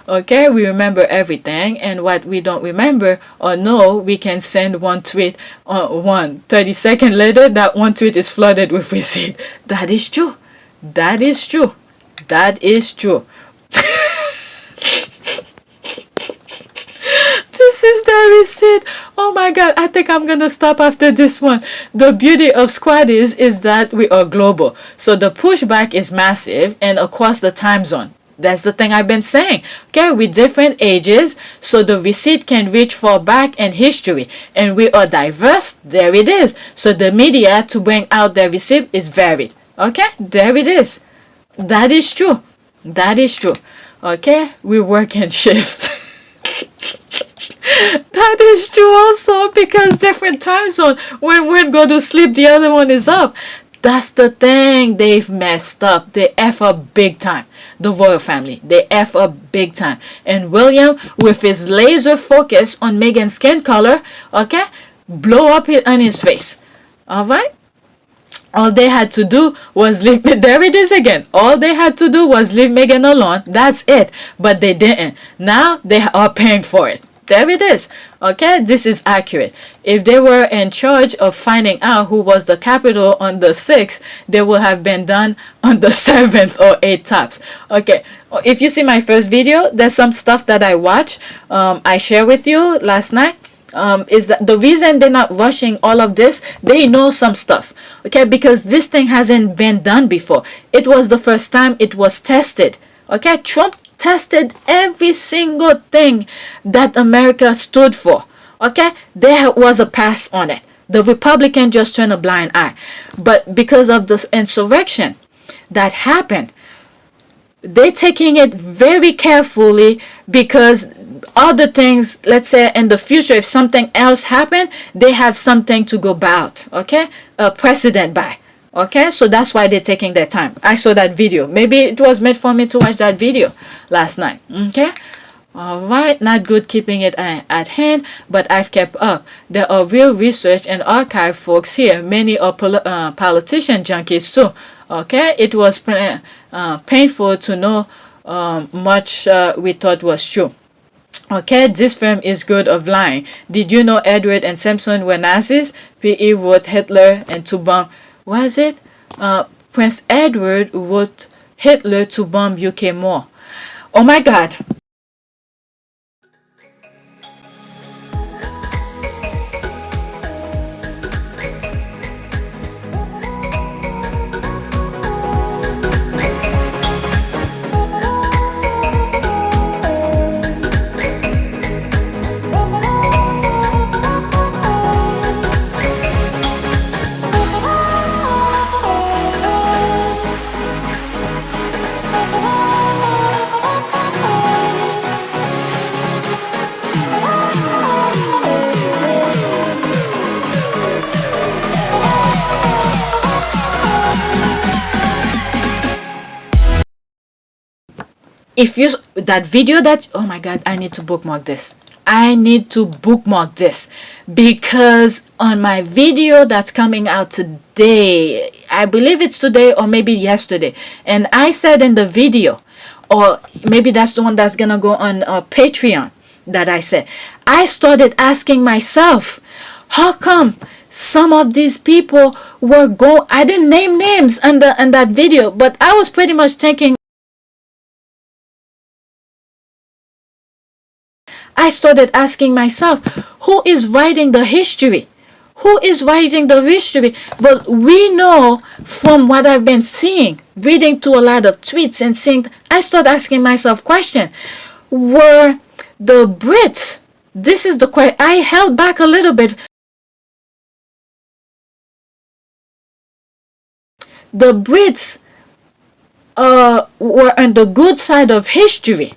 Okay, we remember everything, and what we don't remember or know, we can send one tweet 30 seconds later, that one tweet is flooded with receipt. That is true. That is true. That is true. This is the receipt. Oh my god, I think I'm gonna stop after this one. The beauty of Squad is that we are global, so the pushback is massive and across the time zone. That's the thing I've been saying. Okay, with different ages, so the receipt can reach far back in history, and we are diverse. There it is. So the media to bring out their receipt is varied. Okay, there it is. That is true. That is true. Okay, we work in shifts. That is true also, because different time zone. When one go to sleep, the other one is up. That's the thing. They've messed up. They F up big time. The royal family. They F up big time. And William, with his laser focus on Meghan's skin color, okay, blow up on his face. Alright? All they had to do was leave, there it is again. All they had to do was leave Meghan alone. That's it. But they didn't. Now they are paying for it. There it is. Okay, this is accurate. If they were in charge of finding out who was the capital on the 6th, they would have been done on the 7th or 8th tops. Okay, if you see my first video, there's some stuff that I watched. I shared with you last night. Is that the reason they're not rushing all of this? They know some stuff, okay, because this thing hasn't been done before. It was the first time it was tested. Okay, Trump tested every single thing that America stood for. Okay, there was a pass on it. The Republican just turned a blind eye, but because of this insurrection that happened, they're taking it very carefully, because other things, let's say in the future, if something else happened, they have something to go about. Okay, a precedent by. Okay, so that's why they're taking their time. I saw that video. Maybe it was meant for me to watch that video last night. Okay, all right, not good keeping it at hand, but I've kept up. There are real research and archive folks here. Many are politician junkies too. Okay, it was painful to know much we thought was true. Okay, this film is good of lying. Did you know Edward and Simpson were Nazis? P.E. wrote Hitler and to bomb. Was it? Prince Edward wrote Hitler to bomb UK more. Oh my God. If you that video that, oh my God, I need to bookmark this. I need to bookmark this, because on my video that's coming out today, I believe it's today or maybe yesterday, and I said in the video, or maybe that's the one that's gonna go on Patreon, that I said, I started asking myself, how come some of these people were I didn't name names in that video, but I was pretty much thinking, I started asking myself, who is writing the history? Who is writing the history? But we know from what I've been seeing, reading to a lot of tweets and seeing, I started asking myself question, were the Brits, this is the question, I held back a little bit. The Brits were on the good side of history.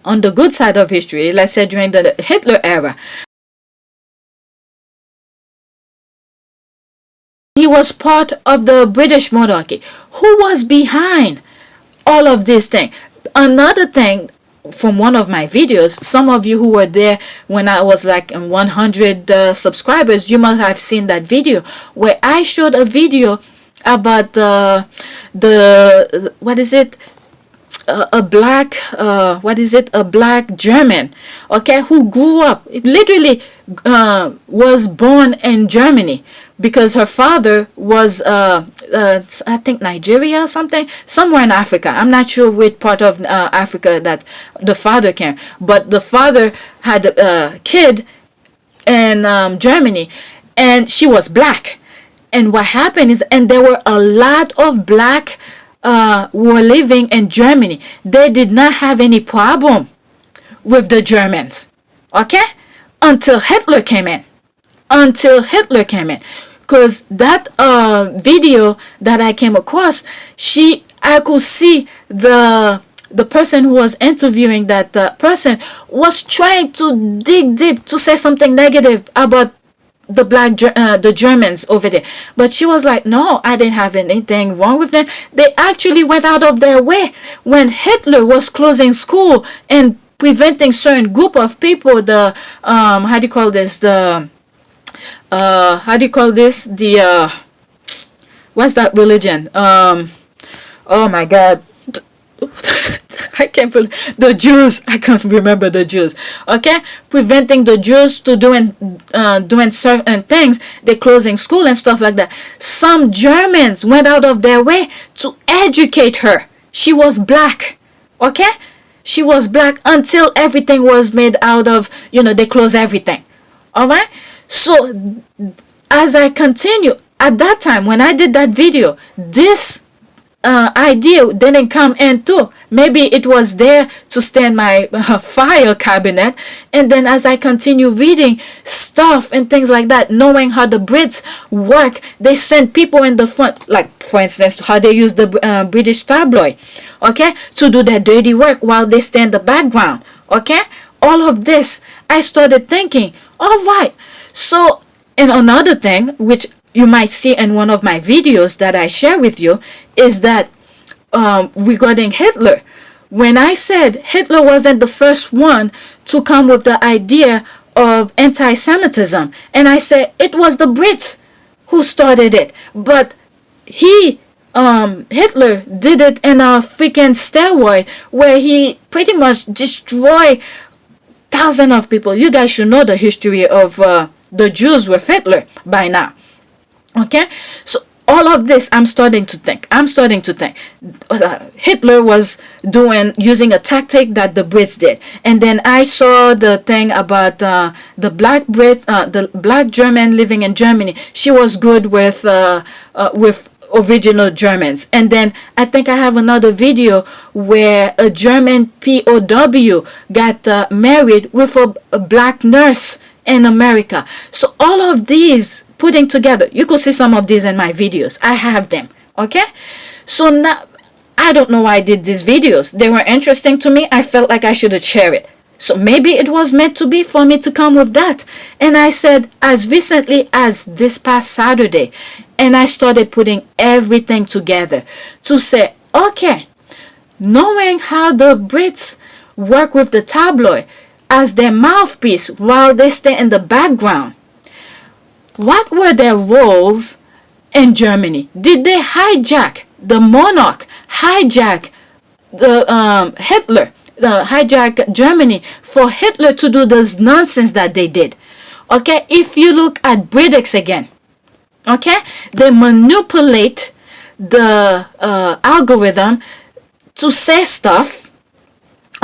On the good side of history, let's say during the Hitler era. He was part of the British monarchy. Who was behind all of this thing? Another thing, from one of my videos. Some of you who were there when I was like 100 subscribers, you must have seen that video where I showed a video about the what is it, a black a black German, okay, who grew up, literally was born in Germany, because her father was I think Nigeria or something, somewhere in Africa. I'm not sure which part of Africa that the father came, but the father had a kid in Germany, and she was black. And what happened is, and there were a lot of black were living in Germany. They did not have any problem with the Germans, okay, until Hitler came in. Because that video that I came across, I could see the person who was interviewing that person was trying to dig deep to say something negative about the Germans over there, but she was like, no, I didn't have anything wrong with them. They actually went out of their way when Hitler was closing school and preventing certain group of people, the how do you call this, the what's that religion, oh my god, I can't believe the Jews. I can't remember the Jews. Okay, preventing the Jews to doing certain things. They're closing school and stuff like that. Some Germans went out of their way to educate her. She was black. Okay, she was black until everything was made out of. They close everything. All right. So as I continue, at that time when I did that video, this idea didn't come in too. Maybe it was there to stay in my file cabinet, and then as I continue reading stuff and things like that, knowing how the Brits work, they send people in the front, like for instance how they use the British tabloid, okay, to do their dirty work while they stay in the background. Okay, all of this, I started thinking, all right. So, and another thing which you might see in one of my videos that I share with you is that regarding Hitler, when I said Hitler wasn't the first one to come with the idea of anti-Semitism, and I said it was the Brits who started it, but Hitler did it in a freaking steroid where he pretty much destroyed thousands of people. You guys should know the history of the Jews with Hitler by now. Okay, so all of this, I'm starting to think Hitler was using a tactic that the Brits did. And then I saw the thing about the black Brit, the black German living in Germany. She was good with original Germans. And then I think I have another video where a German POW got married with a black nurse in America. So all of these putting together, you could see some of these in my videos. I have them. Okay, so now I don't know why I did these videos. They were interesting to me. I felt like I should share it. So maybe it was meant to be for me to come with that. And I said, as recently as this past Saturday, and I started putting everything together to say, okay, knowing how the Brits work with the tabloid as their mouthpiece while they stay in the background, what were their roles in Germany? Did they hijack the monarch, hijack the Hitler, hijack Germany for Hitler to do this nonsense that they did? Okay, if you look at British again, okay, they manipulate the algorithm to say stuff,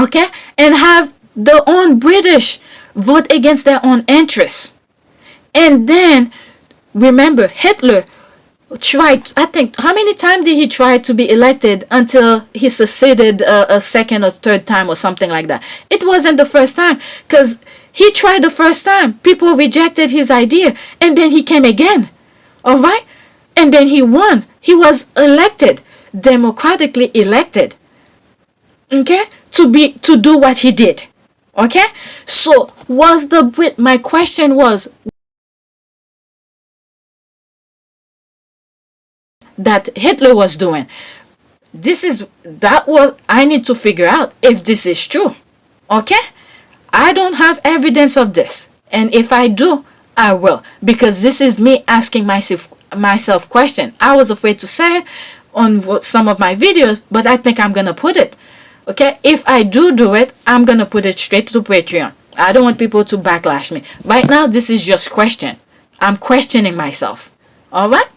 okay, and have their own British vote against their own interests. And then, remember, Hitler tried, I think, how many times did he try to be elected until he succeeded a second or third time or something like that? It wasn't the first time, because he tried the first time. People rejected his idea, and then he came again. All right? And then he won. He was elected, democratically elected, okay, to do what he did. Okay? So, my question was, that Hitler was doing. I need to figure out if this is true. Okay? I don't have evidence of this. And if I do, I will. Because this is me asking myself question. I was afraid to say it on some of my videos, but I think I'm going to put it. Okay? If I do it, I'm going to put it straight to Patreon. I don't want people to backlash me. Right now, this is just question. I'm questioning myself. Alright?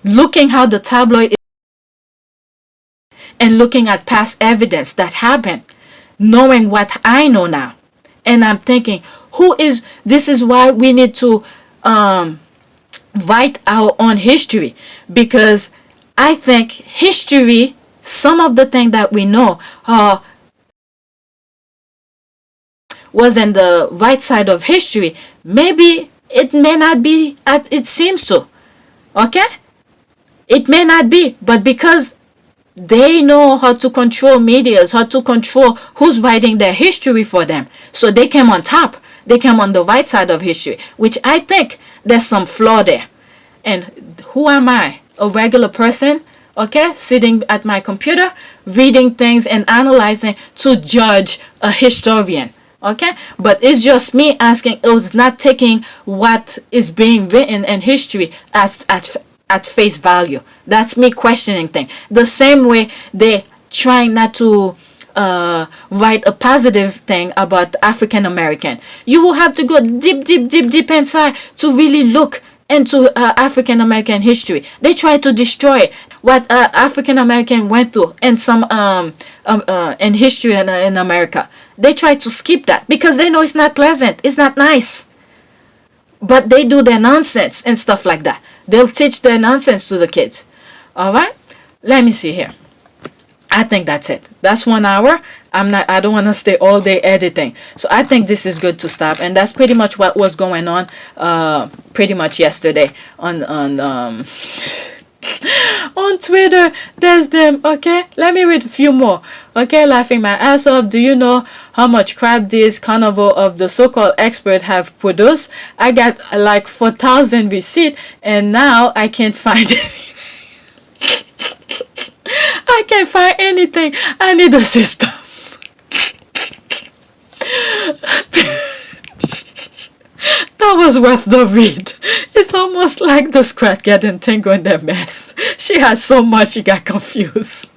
Looking how the tabloid is and looking at past evidence that happened. Knowing what I know now. And I'm thinking, this is why we need to write our own history. Because I think history, some of the things that we know was in the right side of history. Maybe it may not be as it seems to. Okay? It may not be. But because they know how to control medias, how to control who's writing their history for them. So they came on top. They came on the right side of history, which I think there's some flaw there. And who am I? A regular person, okay, sitting at my computer, reading things and analyzing to judge a historian. Okay, but it's just me asking. It was not taking what is being written in history at face value. That's me questioning things. The same way they trying not to write a positive thing about African American. You will have to go deep inside to really look into African American history. They try to destroy what African American went through in some in history in America. They try to skip that because they know it's not pleasant. It's not nice. But they do their nonsense and stuff like that. They'll teach their nonsense to the kids. Alright? Let me see here. I think that's it. That's 1 hour. I don't want to stay all day editing. So I think this is good to stop. And that's pretty much what was going on pretty much yesterday on on Twitter. There's them. Okay, let me read a few more. Okay, laughing my ass off. Do you know how much crap this carnival of the so-called expert have produced? I got like 4,000 receipts and now I can't find anything. I can't find anything. I need a system. That was worth the read. It's almost like the scrat getting tangled in their mess. She had so much she got confused.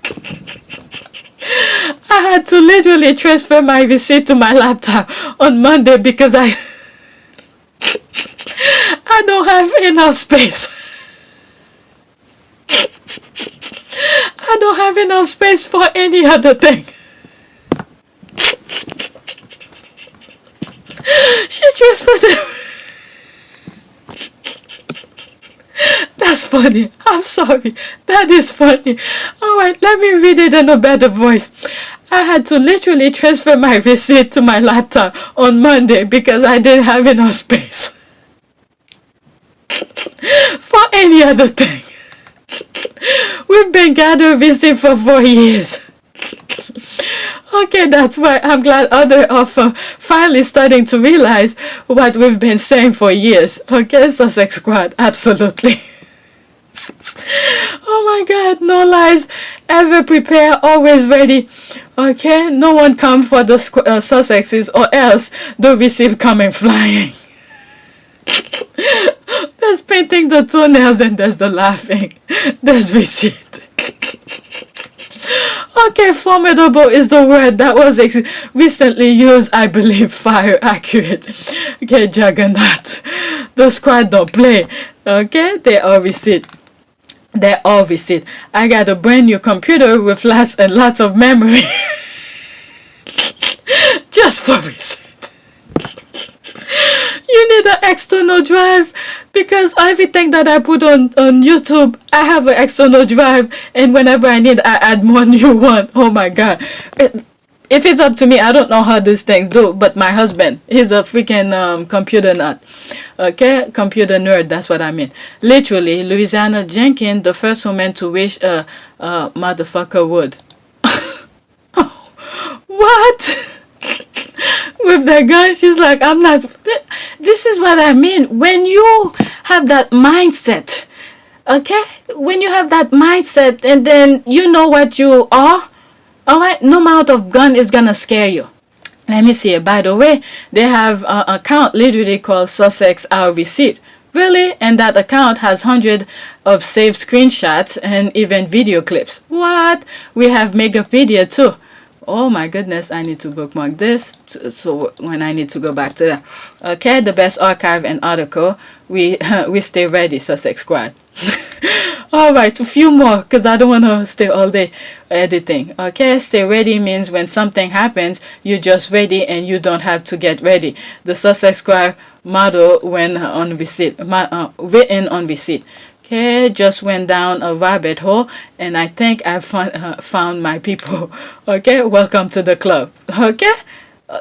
I had to literally transfer my receipt to my laptop on Monday because I don't have enough space. I don't have enough space for any other thing. She transferred them. That's funny. I'm sorry. That is funny. Alright, let me read it in a better voice. I had to literally transfer my receipt to my laptop on Monday because I didn't have enough space for any other thing. We've been gathering receipt for 4 years. Okay, that's why I'm glad others are finally starting to realize what we've been saying for years. Okay, Sussex Squad, absolutely. Oh my God, no lies, ever prepare, always ready. Okay, no one come for the Sussexes or else the receipt coming flying. There's painting the toenails and there's the laughing. There's receipt. Okay, formidable is the word that was recently used, I believe. Fire accurate. Okay, juggernaut. The squad don't play. Okay, they all receipt. They're all receipt. I got a brand new computer with lots and lots of memory. Just for receipt. You need an external drive because everything that I put on YouTube, I have an external drive, and whenever I need, I add more new one. Oh my God. If it's up to me, I don't know how these things do, but my husband, he's a freaking computer nut. Okay, computer nerd, that's what I mean. Literally, Louisiana Jenkins, the first woman to wish a motherfucker would. What? With the gun, she's like, I'm not. This is what I mean. When you have that mindset, okay? When you have that mindset and then you know what you are, alright? No amount of gun is gonna scare you. Let me see. By the way, they have an account literally called Sussex Our Receipt. Really? And that account has hundreds of saved screenshots and even video clips. What? We have Megapedia too. Oh my goodness, I need to bookmark this so when I need to go back to that. Okay, the best archive and article. We stay ready, Sussex Squad. Alright, a few more because I don't want to stay all day editing. Okay, stay ready means when something happens, you're just ready and you don't have to get ready. The Sussex Squad motto when on receipt, written on receipt. Okay, just went down a rabbit hole and I think I found my people. Okay, welcome to the club. Okay,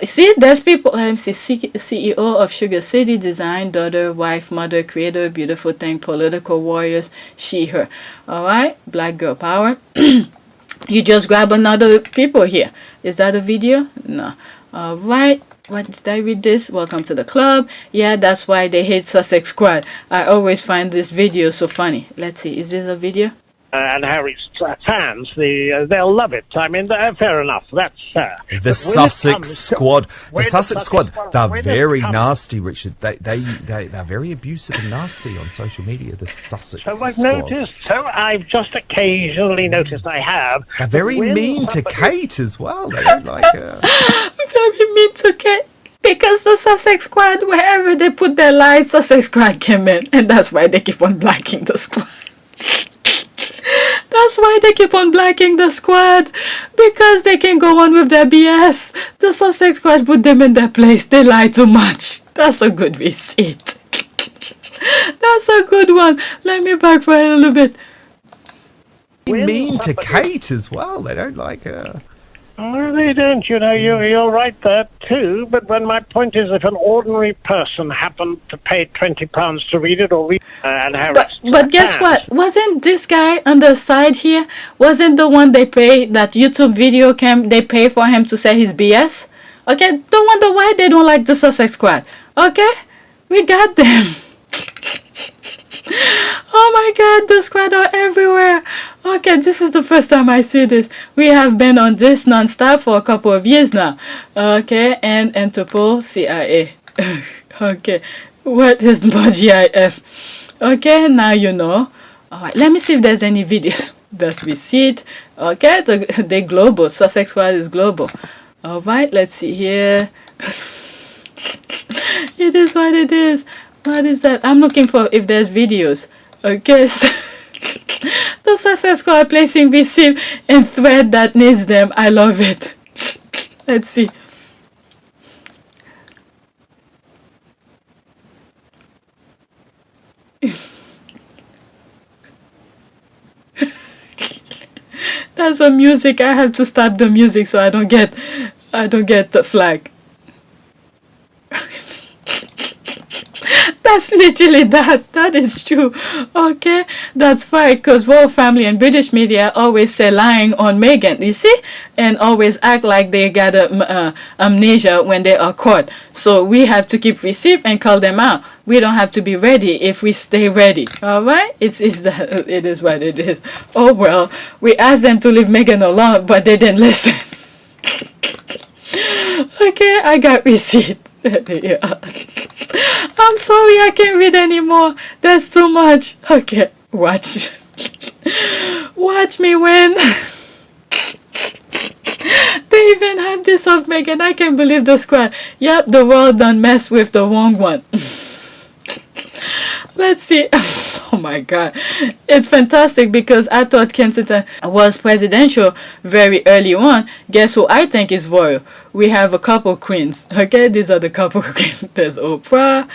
see, there's people. MC CEO of Sugar City Design, daughter, wife, mother, creator, beautiful thing, political warriors, she, her. Alright, black girl power. You just grab another people here. Is that a video? No. Alright. What did I read this? Welcome to the club. Yeah, that's why they hate Sussex Squad. I always find this video so funny. Let's see, is this a video? And Harry's fans, they'll love it. I mean, fair enough. That's fair. The Sussex Squad. The Sussex Squad. They're very nasty, Richard. They're very abusive and nasty on social media. The Sussex Squad. I've just occasionally noticed. I have. They're very mean to Kate as well. They don't like her. Very mean to Kate. Because the Sussex Squad, wherever they put their lies, Sussex Squad came in, and that's why they keep on blacking the squad. That's why they keep on blacking the squad, because they can go on with their BS. The Sussex Squad put them in their place. They lie too much. That's a good receipt. That's a good one. Let me backfire a little bit. Mean to Kate as well. They don't like her. Well, they don't, you know, you're right there too, but when my point is if an ordinary person happened to pay £20 to read it or read and have but guess what? Wasn't this guy on the side here, wasn't the one they pay, that YouTube video cam, they pay for him to say his BS? Okay, don't wonder why they don't like the Sussex Squad. Okay, we got them. Oh my god, the squad are everywhere. Okay, this is the first time I see this. We have been on this non-stop for a couple of years now. Okay, and Interpol, CIA. Okay, what is GIF? Okay, now you know. Alright, let me see if there's any videos. That's receipt. Okay, they global. Sussex Squad is global. Alright, let's see here. It is what it is. What is that? I'm looking for if there's videos. Okay, so the Sussex Squad placing receipt and thread that needs them. I love it. Let's see. That's some music. I have to stop the music so I don't get the flag. That's literally that. That is true. Okay, that's right. Because royal family and British media always say lying on Meghan. You see, and always act like they got amnesia when they are caught. So we have to keep receipt and call them out. We don't have to be ready if we stay ready. All right, it is what it is. Oh well, we asked them to leave Meghan alone, but they didn't listen. Okay, I got receipt. There they are. I'm sorry, I can't read anymore. There's too much. Okay, watch. Watch me win. They even have this of Meghan. I can't believe the squad. Yep, the world done mess with the wrong one. Let's see. Oh my god, it's fantastic because I thought Kensington was presidential very early on. Guess who I think is royal? We have a couple queens. Okay, these are the couple queens. There's Oprah.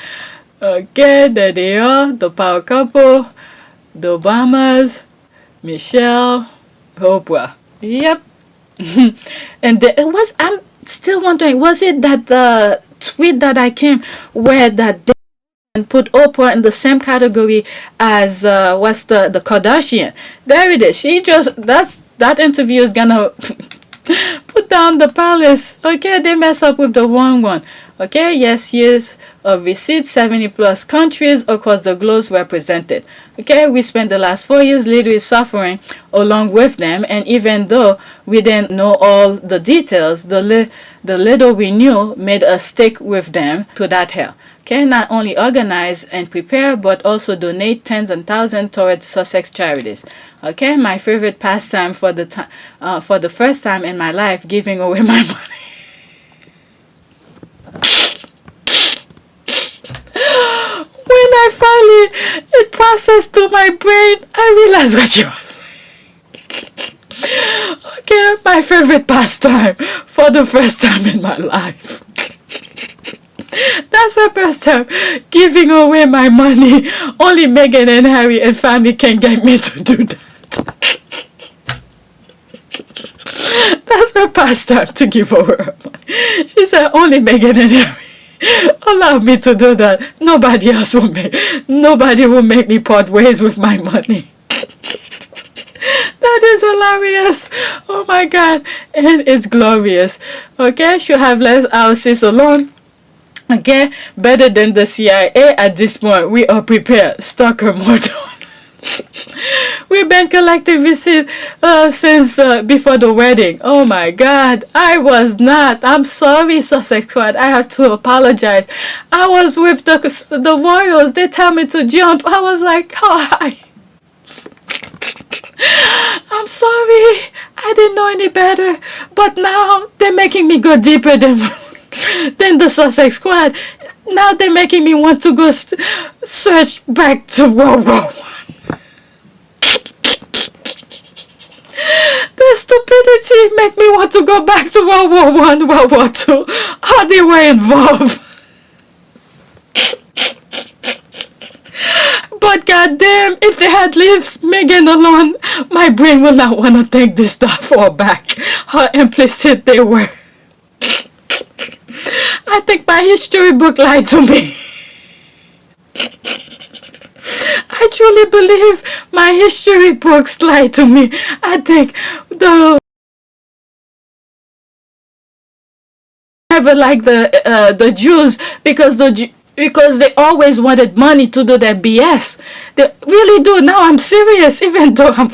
Okay, there they are, the power couple, the Obamas, Michelle, Oprah. Yep. And I'm still wondering, was it that tweet that I came where that they and put Oprah in the same category as what's the Kardashian? There it is. She just that interview is gonna put down the palace. Okay, they mess up with the wrong one. Okay, yes, of receipts, 70 plus countries across the globe represented. Okay, we spent the last 4 years literally suffering along with them, and even though we didn't know all the details, the little we knew made us stick with them to that hell. Okay, not only organize and prepare, but also donate tens and thousands towards Sussex charities. Okay, my favorite pastime for the first time in my life, giving away my money. When I finally it processed to my brain, I realized what you was. Okay, my favorite pastime for the first time in my life. That's the first time giving away my money. Only Meghan and Harry and family can get me to do that. That's her pastime, to give away her money. She said only Meghan and Harry allow me to do that. Nobody else will nobody will make me part ways with my money. That is hilarious. Oh my God. And it's glorious. Okay, should have left our sis alone. Okay, better than the CIA at this point. We are prepared. Stalker mode. We've been collecting receipts since before the wedding. Oh my God, I was not. I'm sorry, Sussex Squad. I have to apologize. I was with the Royals. They tell me to jump. I was like, oh, hi. I'm sorry. I didn't know any better. But now they're making me go deeper than the Sussex Squad. Now they're making me want to go search back to World War I. The stupidity make me want to go back to World War I, World War II. How they were involved. But goddamn, if they had left Meghan alone, my brain will not want to take this stuff all back. How implicit they were. I think my history book lied to me. I truly believe my history books lie to me. I think never like the Jews because they always wanted money to do their BS. They really do. Now I'm serious, even though I'm.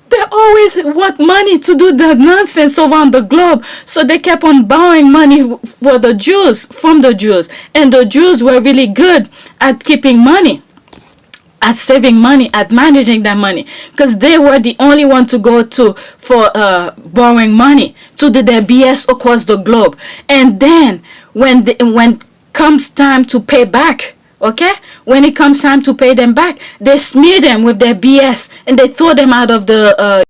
They always want money to do the nonsense around the globe. So they kept on borrowing money for the Jews, from the Jews. And the Jews were really good at keeping money, at saving money, at managing that money. Because they were the only one to go to for borrowing money to do their BS across the globe. And then when comes time to pay back, okay? When it comes time to pay them back, they smear them with their BS and they throw them out of the...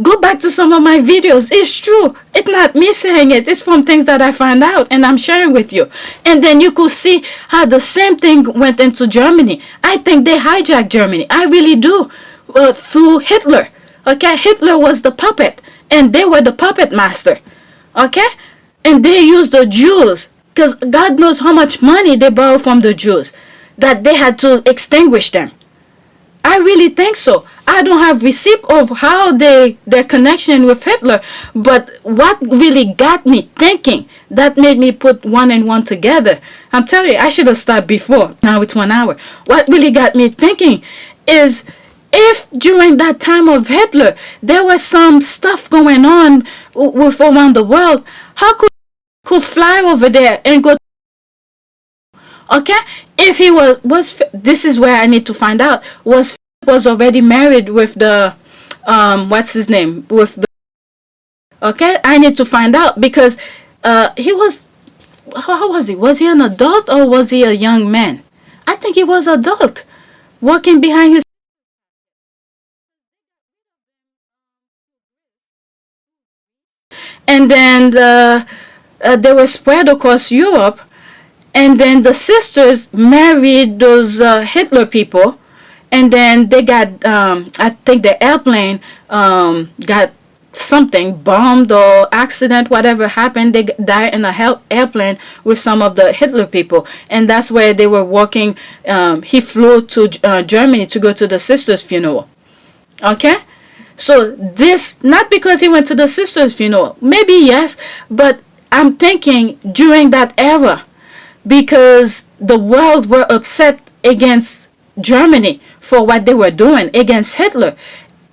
Go back to some of my videos. It's true. It's not me saying it. It's from things that I find out and I'm sharing with you. And then you could see how the same thing went into Germany. I think they hijacked Germany. I really do. Through Hitler. Okay? Hitler was the puppet and they were the puppet master. Okay? And they used the Jews. Because God knows how much money they borrowed from the Jews, that they had to extinguish them. I really think so. I don't have receipt of how their connection with Hitler, but what really got me thinking, that made me put one and one together. I'm telling you, I should have stopped before. Now it's 1 hour. What really got me thinking is, if during that time of Hitler, there was some stuff going on with around the world, how could fly over there and go? Okay, if he was this is where I need to find out, was already married with the what's his name, with the, okay, I need to find out, because he was, how was he an adult or was he a young man? I think he was adult, walking behind his. And then they were spread across Europe, and then the sisters married those Hitler people, and then they got, I think the airplane got something bombed or accident, whatever happened, they died in a airplane with some of the Hitler people, and that's where they were walking. He flew to Germany to go to the sisters' funeral. Okay? So this, not because he went to the sister's funeral, maybe yes, but I'm thinking during that era, because the world were upset against Germany for what they were doing against Hitler.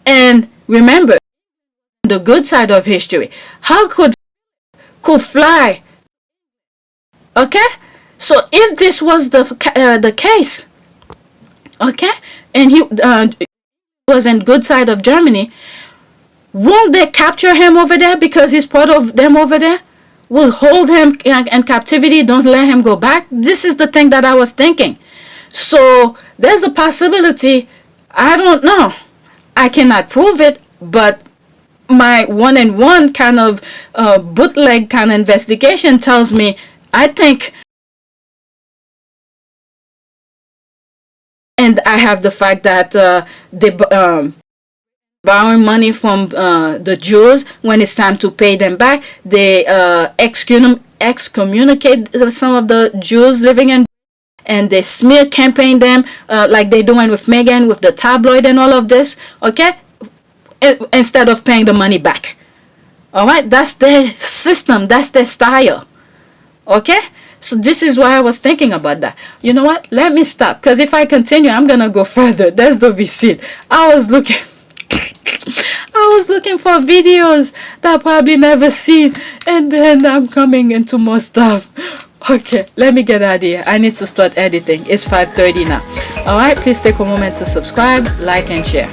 And remember, the good side of history, how could fly? Okay, so if this was the case, okay, and he was in good side of Germany, won't they capture him over there because he's part of them over there? Will hold him in captivity, don't let him go back? This is the thing that I was thinking. So there's a possibility. I don't know, I cannot prove it, but my one-on-one kind of bootleg kind of investigation tells me, I think, and I have the fact that they borrowing money from the Jews. When it's time to pay them back, they excommunicate some of the Jews living in, and they smear campaign them like they're doing with Meghan, with the tabloid and all of this, okay, instead of paying the money back. All right, that's their system, that's their style. Okay, so this is why I was thinking about that. You know what, let me stop, because if I continue, I'm gonna go further. There's the receipt. I was looking for videos that I probably never seen, and then I'm coming into more stuff. Okay, let me get out of here. I need to start editing. It's 5:30 now. All right, please take a moment to subscribe, like, and share.